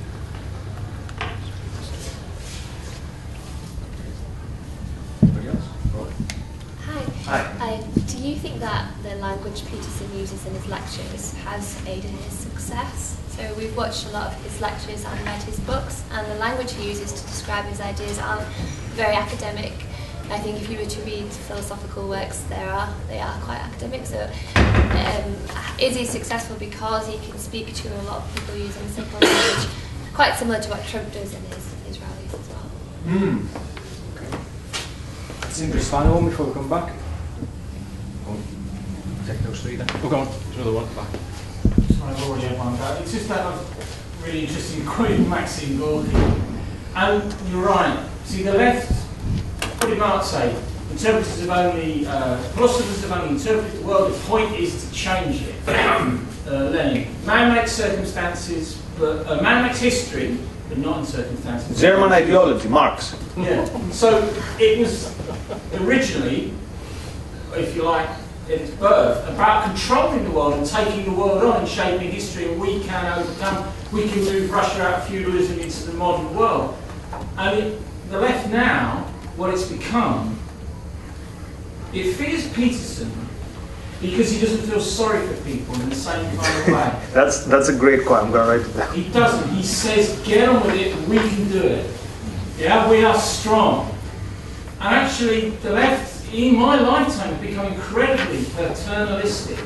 Hi. Do you think that the language Peterson uses in his lectures has aided his success? So we've watched a lot of his lectures and read his books, and the language he uses to describe his ideas aren't very academic. I think if you were to read philosophical works, they are quite academic. So is he successful because he can speak to a lot of people using simple language, quite similar to what Trump does in his rallies as well? That's interesting. Final one before we come back. Take those three then. Go on. There's another one back. I've already had one back. It's just that I'm really interested in quoting Maxime Gorky. And you're right. See, the left, what did Marx say? Philosophers have only interpreted the world. The point is to change it. Lenin. Man makes circumstances, but man makes history, but not in circumstances. German ideology, Marx. Yeah. So it was originally, if you like, in its birth, about controlling the world and taking the world on and shaping history, and we can move Russia out of feudalism into the modern world. And the left now, what it's become, it fears Peterson because he doesn't feel sorry for people in the same kind of way. That's a great quote. I'm going to write it down. He doesn't. He says, get on with it, we can do it. Yeah, we are strong. And actually, the left, in my lifetime, have become incredibly paternalistic.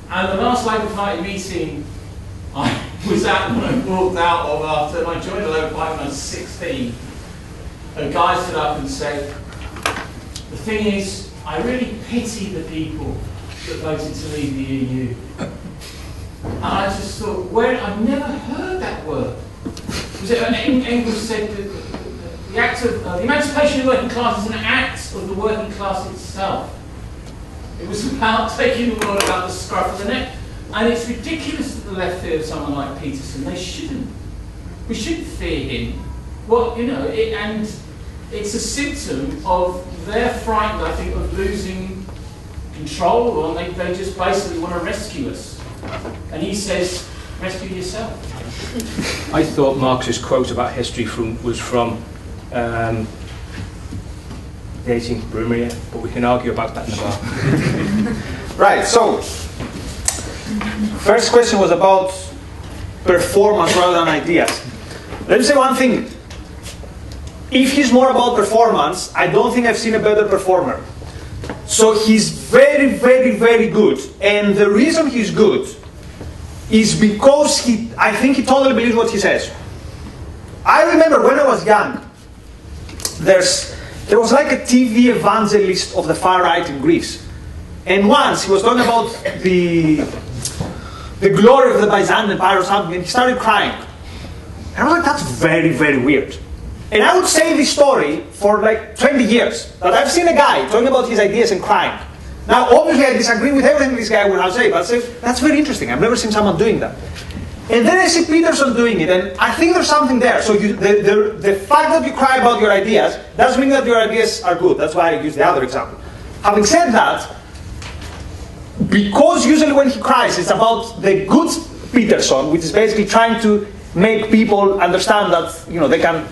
And the last Labour Party meeting I was at when I walked out of after I joined the Labour Party when I was 16, a guy stood up and said, the thing is, I really pity the people that voted to leave the EU. And I just thought, I've never heard that word. Was it Engels said that the act of the emancipation of the working class is an act of the working class itself. It was about taking the world about the scruff of the neck. And it's ridiculous that the left fear someone like Peterson. They shouldn't. We shouldn't fear him. Well, and it's a symptom of they're frightened, I think, of losing control, or they just basically want to rescue us. And he says, rescue yourself. I thought Marx's quote about history was from the 18th Brumaire, but we can argue about that in the bar. Right, so, first question was about performance rather than ideas. Let me say one thing. If he's more about performance, I don't think I've seen a better performer. So he's very, very, very good. And the reason he's good is because I think he totally believes what he says. I remember when I was young, there was like a TV evangelist of the far right in Greece. And once he was talking about the glory of the Byzantine Empire or something, and he started crying. And I was like, that's very, very weird. And I would say this story for like 20 years, that I've seen a guy talking about his ideas and crying. Now, obviously, I disagree with everything this guy would have said, but I say, that's very interesting. I've never seen someone doing that. And then I see Peterson doing it, and I think there's something there. So the fact that you cry about your ideas doesn't mean that your ideas are good. That's why I use the other example. Having said that, because usually when he cries, it's about the good Peterson, which is basically trying to make people understand that they can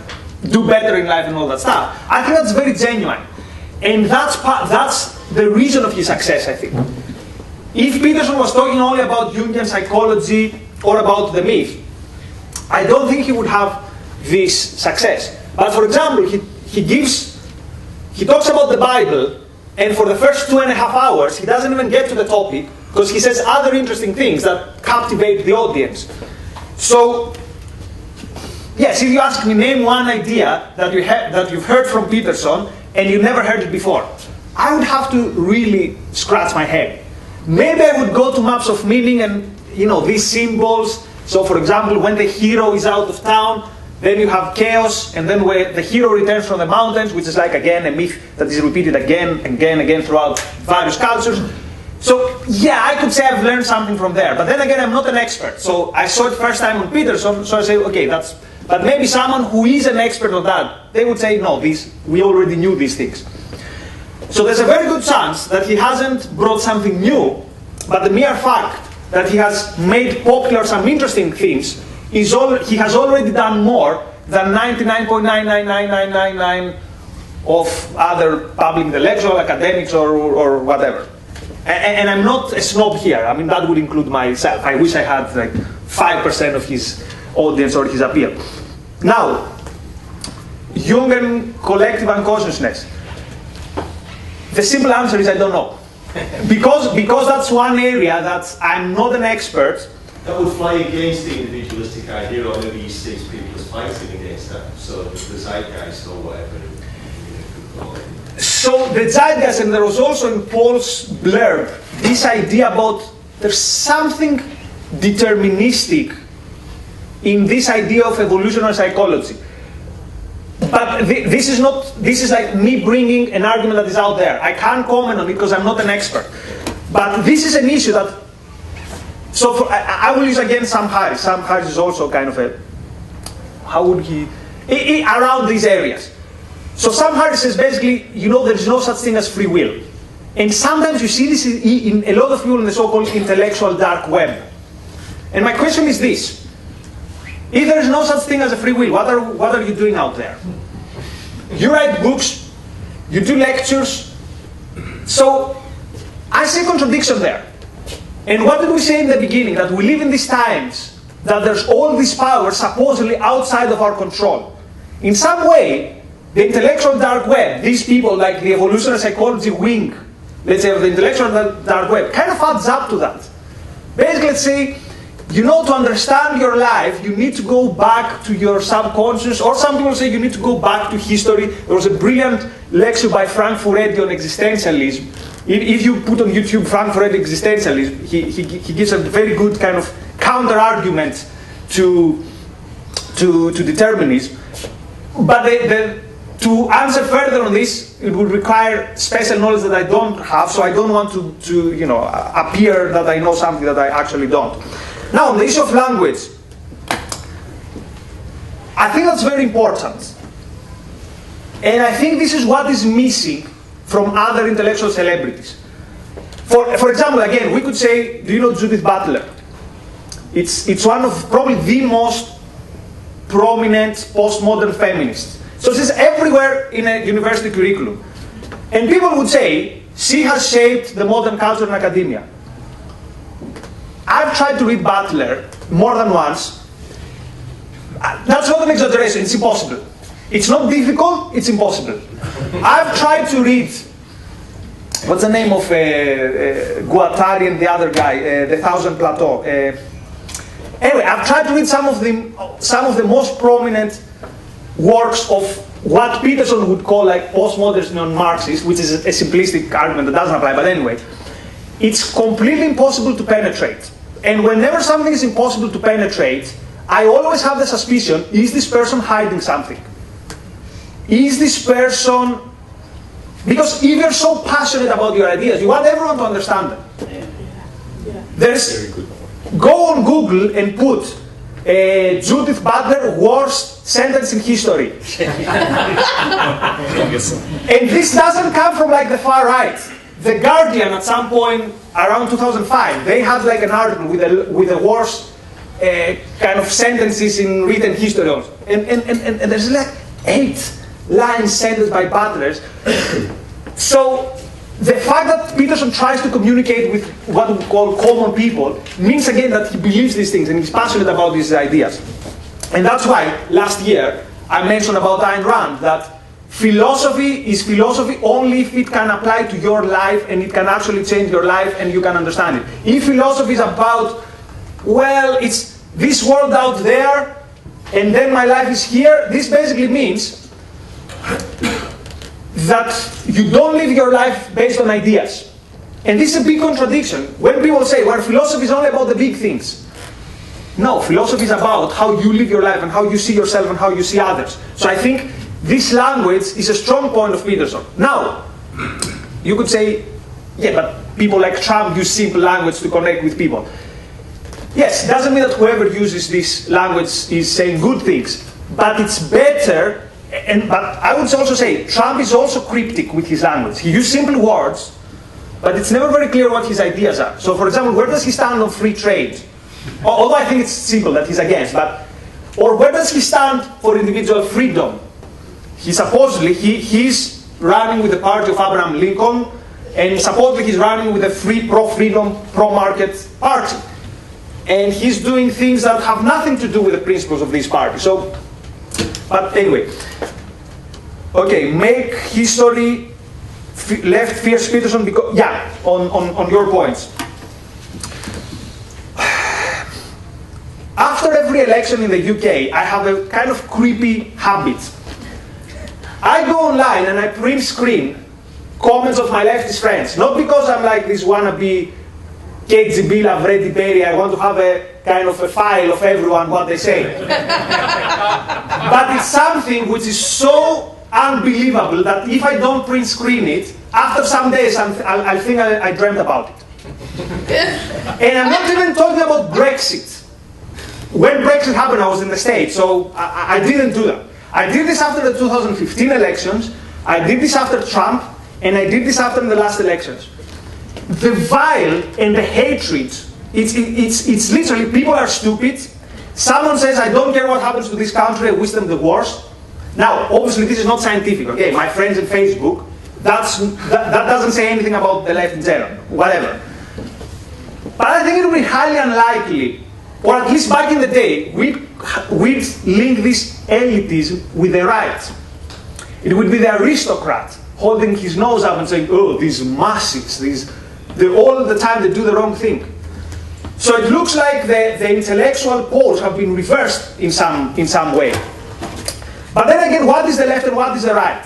do better in life and all that stuff. I think that's very genuine, and that's the reason of his success. I think if Peterson was talking only about Jungian psychology or about the myth, I don't think he would have this success. But for example, he talks about the Bible, and for the first 2.5 hours, he doesn't even get to the topic because he says other interesting things that captivate the audience. So, yes, if you ask me, name one idea that you've heard from Peterson and you never heard it before, I would have to really scratch my head. Maybe I would go to maps of meaning and these symbols. So, for example, when the hero is out of town, then you have chaos, and then when the hero returns from the mountains, which is like, again, a myth that is repeated again and again throughout various cultures. So, yeah, I could say I've learned something from there. But then again, I'm not an expert. So I saw it first time on Peterson, so I say, okay, but maybe someone who is an expert on that, they would say, no, we already knew these things. So there's a very good chance that he hasn't brought something new, but the mere fact that he has made popular some interesting themes, he has already done more than 99.99999 of other public intellectual, academics, or whatever. And I'm not a snob here. I mean, that would include myself. I wish I had like 5% of his audience or his appeal. Now, Jungian collective unconsciousness. The simple answer is I don't know. Because that's one area that I'm not an expert. That would fly against the individualistic idea, or maybe he sees people as fighting against that. So the zeitgeist or whatever you could call it. So the zeitgeist, and there was also in Paul's blurb, this idea about there's something deterministic in this idea of evolutionary psychology. But this is like me bringing an argument that is out there. I can't comment on it because I'm not an expert. But this is an issue that, I will use again Sam Harris. Sam Harris is also kind of around these areas. So Sam Harris says basically, there is no such thing as free will. And sometimes you see this in a lot of people in the so-called intellectual dark web. And my question is this. If there is no such thing as a free will, what are you doing out there? You write books, you do lectures. So I see contradiction there. And what did we say in the beginning? That we live in these times, that there's all this power supposedly outside of our control. In some way, the intellectual dark web, these people like the evolutionary psychology wing, let's say, of the intellectual dark web, kind of adds up to that. Basically, let's say, you know, to understand your life, you need to go back to your subconscious, or some people say you need to go back to history. There was a brilliant lecture by Frank Furedi on existentialism. If you put on YouTube Frank Furedi existentialism, he gives a very good kind of counter-argument to determinism. But to answer further on this, it would require special knowledge that I don't have, so I don't want to appear that I know something that I actually don't. Now, on the issue of language, I think that's very important. And I think this is what is missing from other intellectual celebrities. For example, again, we could say, do you know Judith Butler? It's one of probably the most prominent postmodern feminists. So she's everywhere in a university curriculum. And people would say, she has shaped the modern culture in academia. I've tried to read Butler more than once. That's not an exaggeration, it's impossible. It's not difficult, it's impossible. I've tried to read, what's the name of Guattari and the other guy, The Thousand Plateau. Anyway, I've tried to read some of the most prominent works of what Peterson would call like postmodern non-Marxist, which is a simplistic argument that doesn't apply, but anyway. It's completely impossible to penetrate. And whenever something is impossible to penetrate, I always have the suspicion, is this person hiding something? Is this person... Because if you're so passionate about your ideas, you want everyone to understand them. There's... Go on Google and put Judith Butler worst sentence in history. And this doesn't come from like the far right. The Guardian at some point around 2005, they had like an article with the worst kind of sentences in written history. And there's like 8-line sentence by Butlers. So the fact that Peterson tries to communicate with what we call common people means again that he believes these things and he's passionate about these ideas. And that's why last year I mentioned about Ayn Rand that philosophy is philosophy only if it can apply to your life and it can actually change your life and you can understand it. If philosophy is about, well, it's this world out there and then my life is here, this basically means that you don't live your life based on ideas. And this is a big contradiction. When people say, well, philosophy is only about the big things. No, philosophy is about how you live your life and how you see yourself and how you see others. So I think this language is a strong point of Peterson. Now, you could say, yeah, but people like Trump use simple language to connect with people. Yes, doesn't mean that whoever uses this language is saying good things, but it's better. But I would also say Trump is also cryptic with his language. He uses simple words, but it's never very clear what his ideas are. So, for example, where does he stand on free trade? Although I think it's simple that he's against, or where does he stand for individual freedom? He's running with the party of Abraham Lincoln, and supposedly he's running with a free, pro-freedom, pro-market party. And he's doing things that have nothing to do with the principles of this party. So, but anyway, okay, make history left fears Peterson because, yeah, on your points. After every election in the UK, I have a kind of creepy habit. I go online and I print screen comments of my leftist friends. Not because I'm like this wannabe KGB Lavreti Perry, I want to have a kind of a file of everyone, what they say. But it's something which is so unbelievable that if I don't print screen it, after some days I'll think I dreamt about it. And I'm not even talking about Brexit. When Brexit happened, I was in the States, so I didn't do that. I did this after the 2015 elections, I did this after Trump, and I did this after the last elections. The vile and the hatred, it's literally, people are stupid. Someone says, I don't care what happens to this country, I wish them the worst. Now, obviously this is not scientific, okay? My friends on Facebook, that doesn't say anything about the left in general, whatever. But I think it would be highly unlikely, or at least back in the day, we'd link this elitism with the right. It would be the aristocrat holding his nose up and saying, oh, these masses, they all the time they do the wrong thing. So it looks like the intellectual poles have been reversed in some way. But then again, what is the left and what is the right?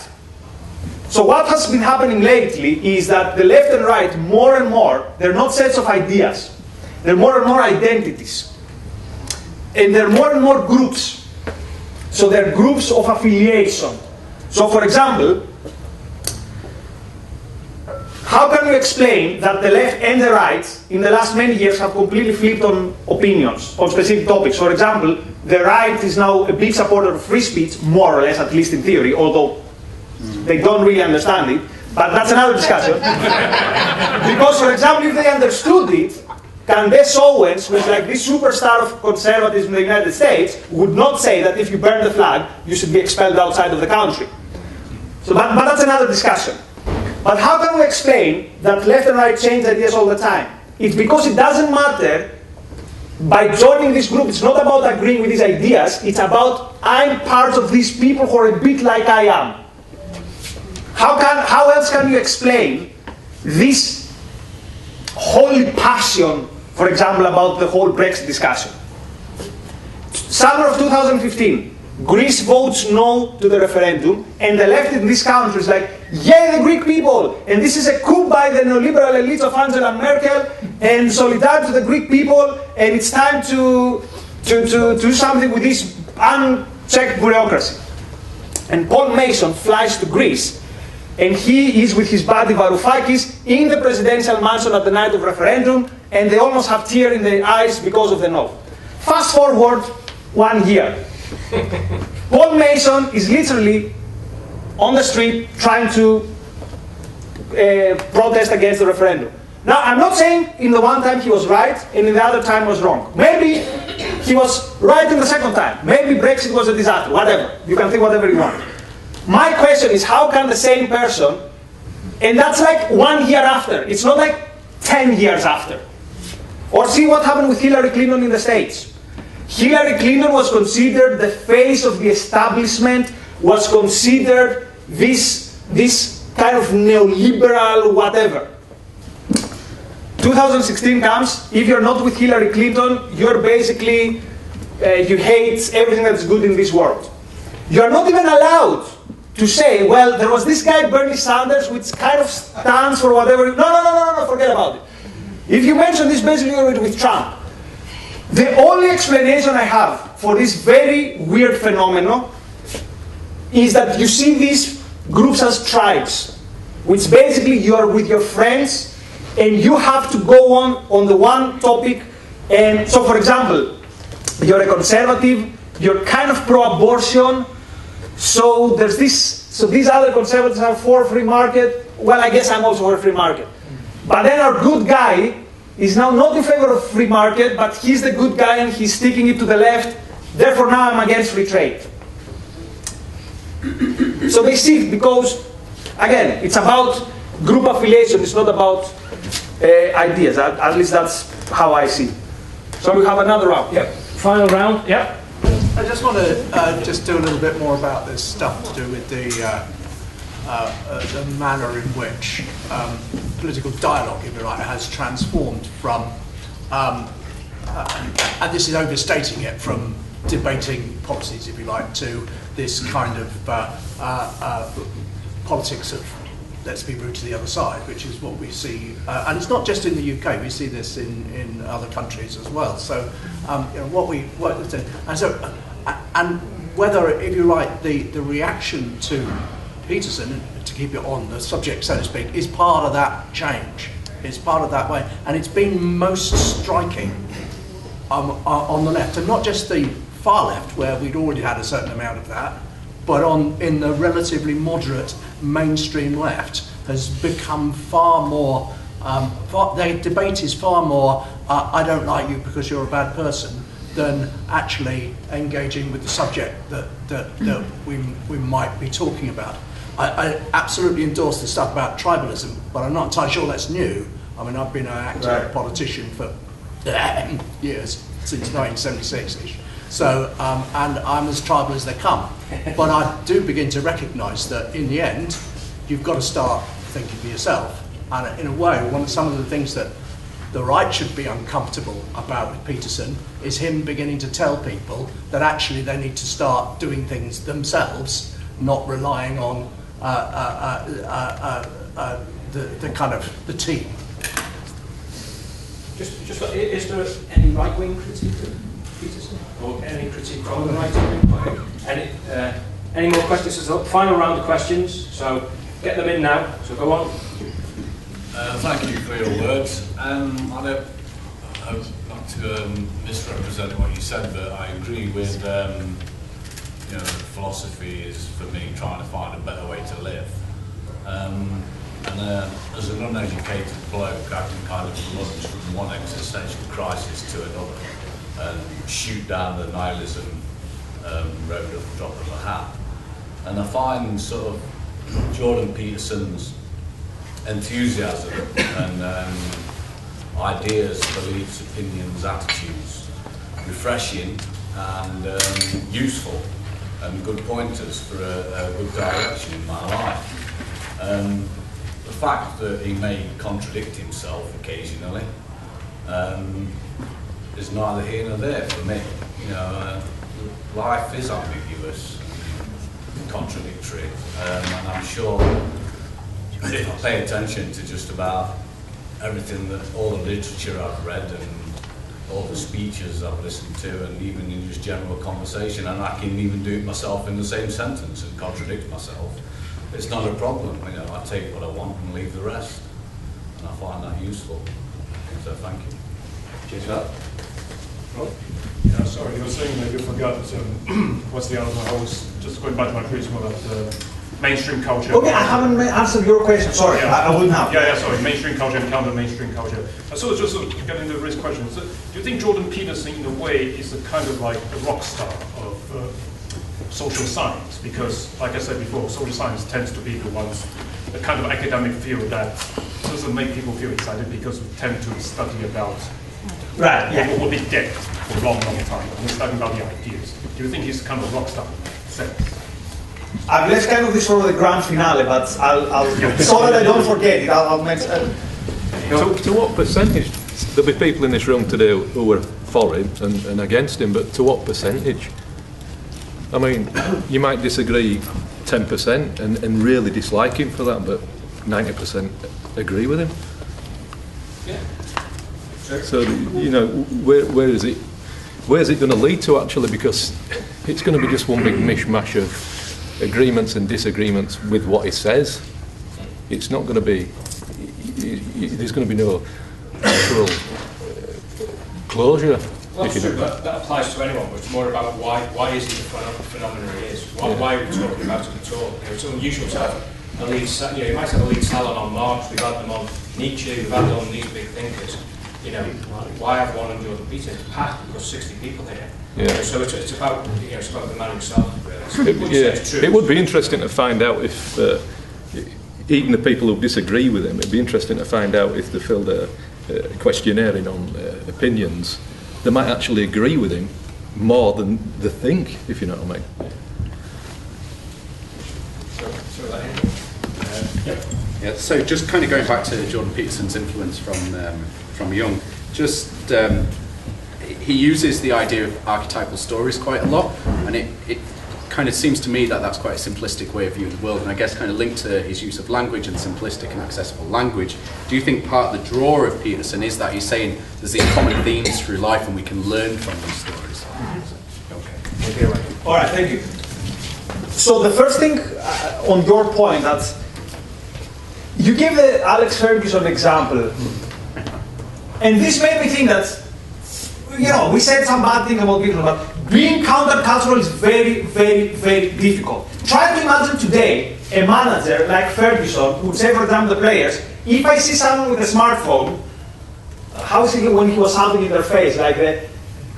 So what has been happening lately is that the left and right, more and more, they're not sets of ideas. They're more and more identities. And they're more and more groups. So they're groups of affiliation. So for example, how can you explain that the left and the right in the last many years have completely flipped on opinions on specific topics? For example, the right is now a big supporter of free speech, more or less, at least in theory, although they don't really understand it. But that's another discussion. Because, for example, if they understood it, Candace Owens, who is like this superstar of conservatism in the United States, would not say that if you burn the flag, you should be expelled outside of the country. So, but that's another discussion. But how can we explain that left and right change ideas all the time? It's because it doesn't matter. By joining this group, it's not about agreeing with these ideas, it's about I'm part of these people who are a bit like I am. How else can you explain this holy passion, for example, about the whole Brexit discussion? Summer of 2015, Greece votes no to the referendum, and the left in this country is like, yay, the Greek people! And this is a coup by the neoliberal elite of Angela Merkel, and solidarity to the Greek people, and it's time to do something with this unchecked bureaucracy. And Paul Mason flies to Greece, and he is with his buddy Varoufakis in the presidential mansion at the night of referendum, and they almost have tears in their eyes because of the no. Fast forward 1 year. Paul Mason is literally on the street trying to protest against the referendum. Now, I'm not saying in the one time he was right and in the other time was wrong. Maybe he was right in the second time. Maybe Brexit was a disaster. Whatever. You can think whatever you want. My question is, how can the same person, and that's like 1 year after, it's not like 10 years after. Or see what happened with Hillary Clinton in the States. Hillary Clinton was considered the face of the establishment, was considered this kind of neoliberal whatever. 2016 comes, if you're not with Hillary Clinton, you're basically, you hate everything that's good in this world. You're not even allowed to say, well, there was this guy Bernie Sanders which kind of stands for whatever. No, forget about it. If you mention this, basically you're with Trump. The only explanation I have for this very weird phenomenon is that you see these groups as tribes, which basically you are with your friends and you have to go on the one topic. And so, for example, you're a conservative, you're kind of pro-abortion, so there's this, so these other conservatives are for free market. Well, I guess I'm also for a free market. But then our good guy is now not in favor of free market, but he's the good guy and he's sticking it to the left. Therefore, now I'm against free trade. So they see it because, again, it's about group affiliation. It's not about ideas. At least that's how I see. So we have another round. Yeah. Final round. Yeah. I just want to just do a little bit more about this stuff to do with the manner in which political dialogue, if you like, has transformed from, and this is overstating it, from debating policies, if you like, to this kind of politics of let's be rude to the other side, which is what we see, and it's not just in the UK. We see this in other countries as well. So, and whether, if you like, the reaction to Peterson, to keep it on the subject, so to speak, is part of that change. It's part of that way, and it's been most striking on the left, and not just the far left, where we'd already had a certain amount of that, but in the relatively moderate mainstream left has become far more. The debate is far more. I don't like you because you're a bad person, than actually engaging with the subject that we might be talking about. I absolutely endorse the stuff about tribalism, but I'm not entirely sure that's new. I mean, I've been an active politician for years, since 1976-ish. So, and I'm as tribal as they come. But I do begin to recognise that in the end, you've got to start thinking for yourself. And in a way, some of the things that the right should be uncomfortable about with Peterson is him beginning to tell people that actually they need to start doing things themselves, not relying on the kind of the team. Just is there any right-wing critique of Peterson, or any critique from the right wing? Any more questions? This is the final round of questions, so get them in now. So go on. Thank you for your words. I don't hope not to misrepresent what you said, but I agree with you know, philosophy is for me trying to find a better way to live. As an uneducated bloke, I can kind of lunge from one existential crisis to another and shoot down the nihilism road at the drop of a hat. And I find sort of Jordan Peterson's enthusiasm and ideas, beliefs, opinions, attitudes refreshing and useful and good pointers for a good direction in my life. The fact that he may contradict himself occasionally is neither here nor there for me. You know, life is ambiguous, contradictory, and I'm sure if I pay attention to just about everything that all the literature I've read and all the speeches I've listened to, and even in just general conversation, and I can even do it myself in the same sentence and contradict myself, it's not a problem. You know, I take what I want and leave the rest, and I find that useful. So thank you. Cheers for that. Rob? Yeah, sorry, you were saying that you forgot what's the answer. I was just going back to my previous one about mainstream culture. Okay, I haven't answered your question. Sorry, yeah. I wouldn't have. Yeah, sorry. Mainstream culture and counter-mainstream culture. So just getting into this question, so do you think Jordan Peterson, in a way, is a kind of like a rock star of social science? Because, like I said before, social science tends to be the kind of academic field that doesn't make people feel excited because we tend to study about what will be dead for a long, long time. And we're studying about the ideas. Do you think he's kind of a rock star in that sense? I've left kind of this for the grand finale, but so that I don't forget it, I'll mention. To what percentage? There'll be people in this room today who are for him and against him, but to what percentage? I mean, you might disagree 10% and really dislike him for that, but 90% agree with him. Yeah. So, you know, where's it going to lead to actually? Because it's going to be just one big mishmash of agreements and disagreements with what he says. It's not going to be, there's going to be no actual closure. Well, that's true, but that applies to anyone, but it's more about why is he the phenomenon he is? Why are we talking about it at all? You know, it's unusual to have a lead, you know, you might have a lead salon on Marx, we've had them on Nietzsche, we've had them on these big thinkers. You know, why have one on Jordan Peterson? It's packed, we've got 60 people here. Yeah. You know, so it's about, you know, it's about the man himself. It would be interesting to find out if, even the people who disagree with him, it'd be interesting to find out if they filled a questionnaire on opinions, they might actually agree with him more than they think, if you know what I mean. Yeah, so just kind of going back to Jordan Peterson's influence from Jung, just he uses the idea of archetypal stories quite a lot, and it kind of seems to me that that's quite a simplistic way of viewing the world, and I guess kind of linked to his use of language and simplistic and accessible language. Do you think part of the draw of Peterson is that he's saying there's these common themes through life and we can learn from these stories? Okay, right. All right, thank you. So the first thing on your point, that you gave the Alex Ferguson example, and this made me think that, you know, we said some bad things about people, but being countercultural is very, very, very difficult. Try to imagine today a manager like Ferguson would say, for example, the players, if I see someone with a smartphone, how is it when he was shouting in their face? Like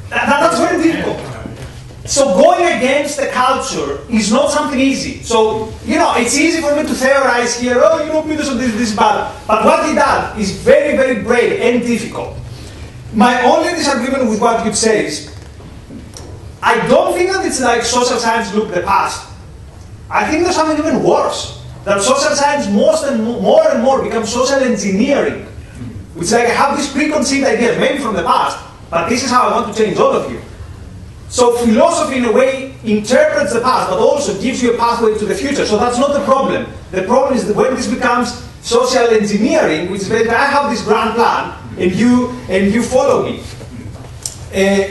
that's very difficult. So going against the culture is not something easy. So, you know, it's easy for me to theorize here, oh, you know, Peterson, this is bad. But what he does is very, very brave and difficult. My only disagreement with what you say is, I don't think that it's like social science look the past. I think there's something even worse. That social science more and more becomes social engineering It's like I have these preconceived ideas, maybe from the past, but this is how I want to change all of you. So philosophy, in a way, interprets the past, but also gives you a pathway to the future. So that's not the problem. The problem is that when this becomes social engineering, which is basically, I have this grand plan, and you follow me.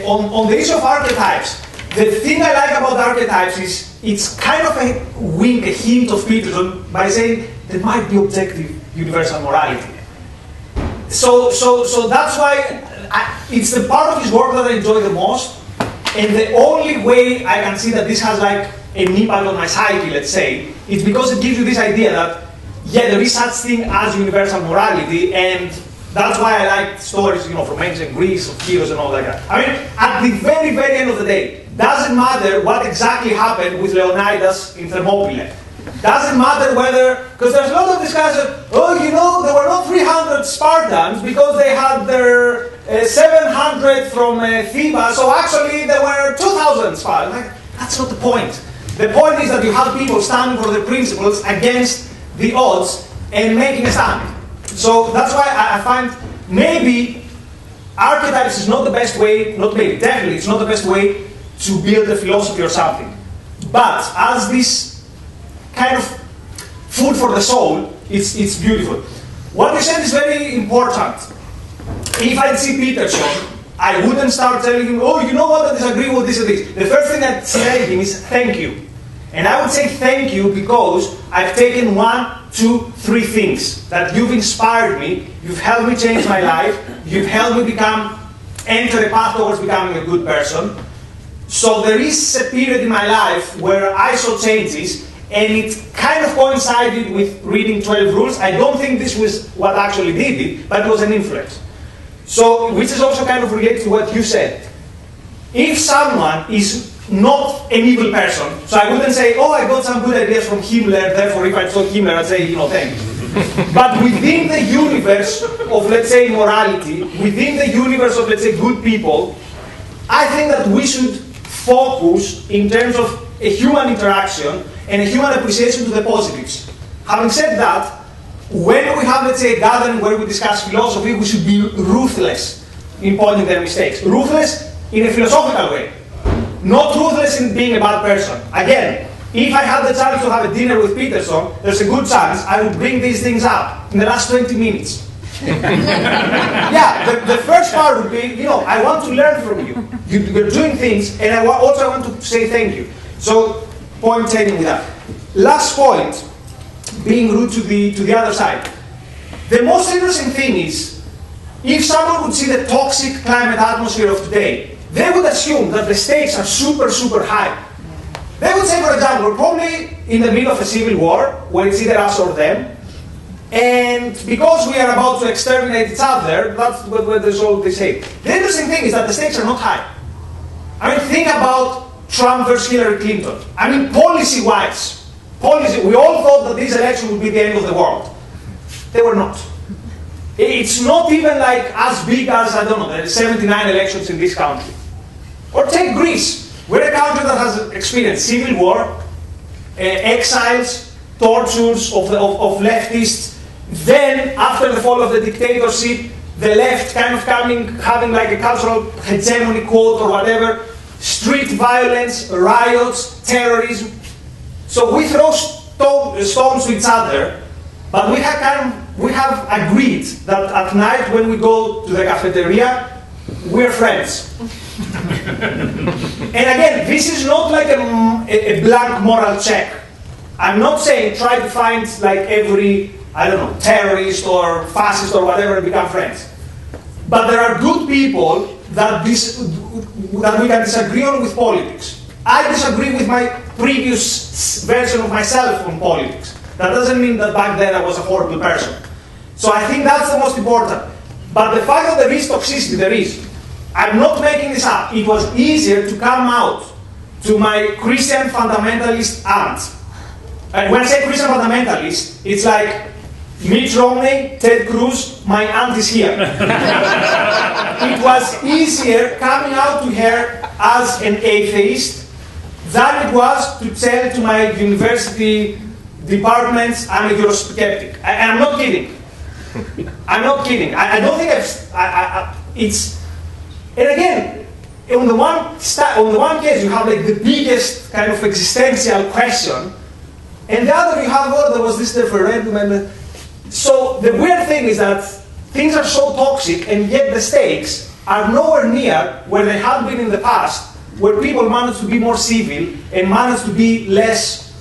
On the issue of archetypes, the thing I like about archetypes is it's kind of a wink, a hint of Peterson by saying there might be objective universal morality. So that's why it's the part of his work that I enjoy the most. And the only way I can see that this has like an impact on my psyche, let's say, is because it gives you this idea that, yeah, there is such thing as universal morality, and that's why I like stories, from ancient Greece, of heroes and all like that. I mean, at the very, very end of the day, doesn't matter what exactly happened with Leonidas in Thermopylae. Doesn't matter whether, because there's a lot of discussion, there were not 300 Spartans because they had their 700 from Thebes, so actually there were 2,000 Spartans. Like, that's not the point. The point is that you have people standing for their principles against the odds and making a stand. So that's why I find maybe archetypes is not the best way, definitely it's not the best way to build a philosophy or something. But as this kind of food for the soul, it's beautiful. What you said is very important. If I see Peterson, I wouldn't start telling him, oh, you know what, I disagree with this and this. The first thing I'd say to him is thank you. And I would say thank you because I've taken 1, 2, 3 things that you've inspired me, you've helped me change my life, you've helped me enter a path towards becoming a good person. So there is a period in my life where I saw changes, and it kind of coincided with reading 12 Rules. I don't think this was what actually did it, but it was an influence. So, which is also kind of related to what you said. If someone is not an evil person, so I wouldn't say, oh, I got some good ideas from Himmler, therefore if I saw Himmler, I'd say, thank you. But within the universe of, let's say, morality, within the universe of, let's say, good people, I think that we should focus in terms of a human interaction and a human appreciation to the positives. Having said that, when we have, let's say, a gathering where we discuss philosophy, we should be ruthless in pointing their mistakes. Ruthless in a philosophical way. Not ruthless in being a bad person. Again, if I had the chance to have a dinner with Peterson, there's a good chance I would bring these things up in the last 20 minutes. Yeah, the first part would be, I want to learn from you. You're doing things, and I also want to say thank you. So, point taken with that. Last point, being rude to the other side. The most interesting thing is, if someone would see the toxic climate atmosphere of today, they would assume that the stakes are super, super high. They would say, for example, we're probably in the middle of a civil war, where it's either us or them, and because we are about to exterminate each other, that's what they say. The interesting thing is that the stakes are not high. I mean, think about Trump versus Hillary Clinton. I mean, policy-wise, we all thought that this election would be the end of the world. They were not. It's not even like as big as, I don't know, the 79 elections in this country. Or take Greece. We're a country that has experienced civil war, exiles, tortures of leftists. Then, after the fall of the dictatorship, the left kind of having like a cultural hegemony quote or whatever, street violence, riots, terrorism. So we throw stones to each other, but we have agreed that at night when we go to the cafeteria, we're friends. And again, this is not like a blank moral check. I'm not saying try to find like every, terrorist or fascist or whatever and become friends. But there are good people that we can disagree on with politics. I disagree with my previous version of myself on politics. That doesn't mean that back then I was a horrible person. So I think that's the most important. But the fact that there is toxicity, there is. I'm not making this up. It was easier to come out to my Christian fundamentalist aunt. And when I say Christian fundamentalist, it's like Mitt Romney, Ted Cruz, my aunt is here. It was easier coming out to her as an atheist than it was to tell to my university departments I'm a Eurosceptic. And I'm not kidding. I'm not kidding. I don't think it's. And again, on the one case you have like the biggest kind of existential question, and the other you have, well, there was this referendum, and so the weird thing is that things are so toxic, and yet the stakes are nowhere near where they have been in the past, where people manage to be more civil and manage to be less,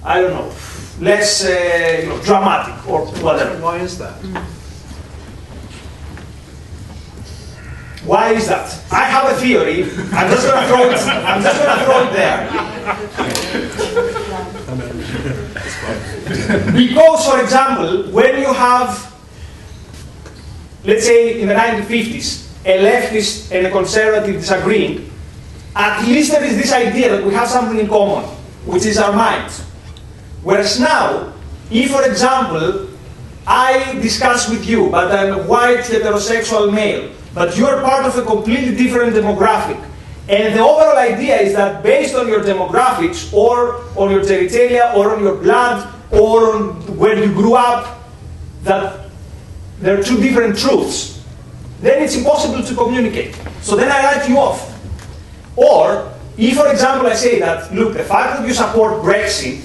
I don't know, less dramatic or whatever. Why is that? Why is that? I have a theory. I'm just going to throw it there. Because, for example, when you have, let's say in the 1950s, a leftist and a conservative disagreeing, at least there is this idea that we have something in common, which is our minds. Whereas now, if, for example, I discuss with you, but I'm a white heterosexual male, but you're part of a completely different demographic, and the overall idea is that based on your demographics, or on your genitalia, or on your blood, or on where you grew up, that there are two different truths, then it's impossible to communicate. So then I write you off. Or, if, for example, I say that, look, the fact that you support Brexit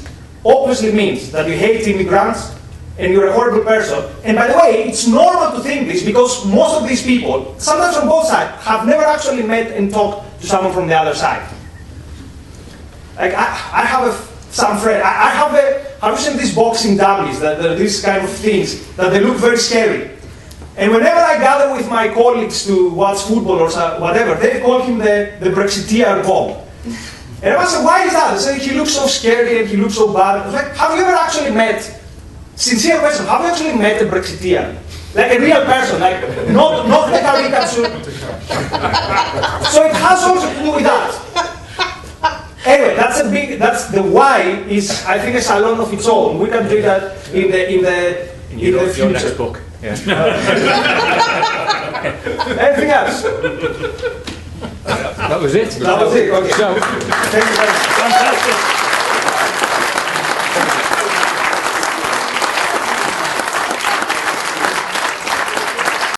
obviously means that you hate immigrants and you're a horrible person. And by the way, it's normal to think this because most of these people, sometimes from both sides, have never actually met and talked to someone from the other side. Like, I have some friend, have you seen these boxing dummies, these kind of things, that they look very scary. And whenever I gather with my colleagues to watch football or whatever, they call him the Brexiteer Bob. And I said, why is that? They say, he looks so scary and he looks so bad. I was like, have you ever actually met, sincere question, have you actually met a Brexiteer? Like a real person, like not the caricature. So it has also to do with that. Anyway, that's the why is, I think, a salon of its own. We can do that in the future. Your next book. Yeah. Anything else? That was it. That was it. Okay. So, thank you very much. Fantastic.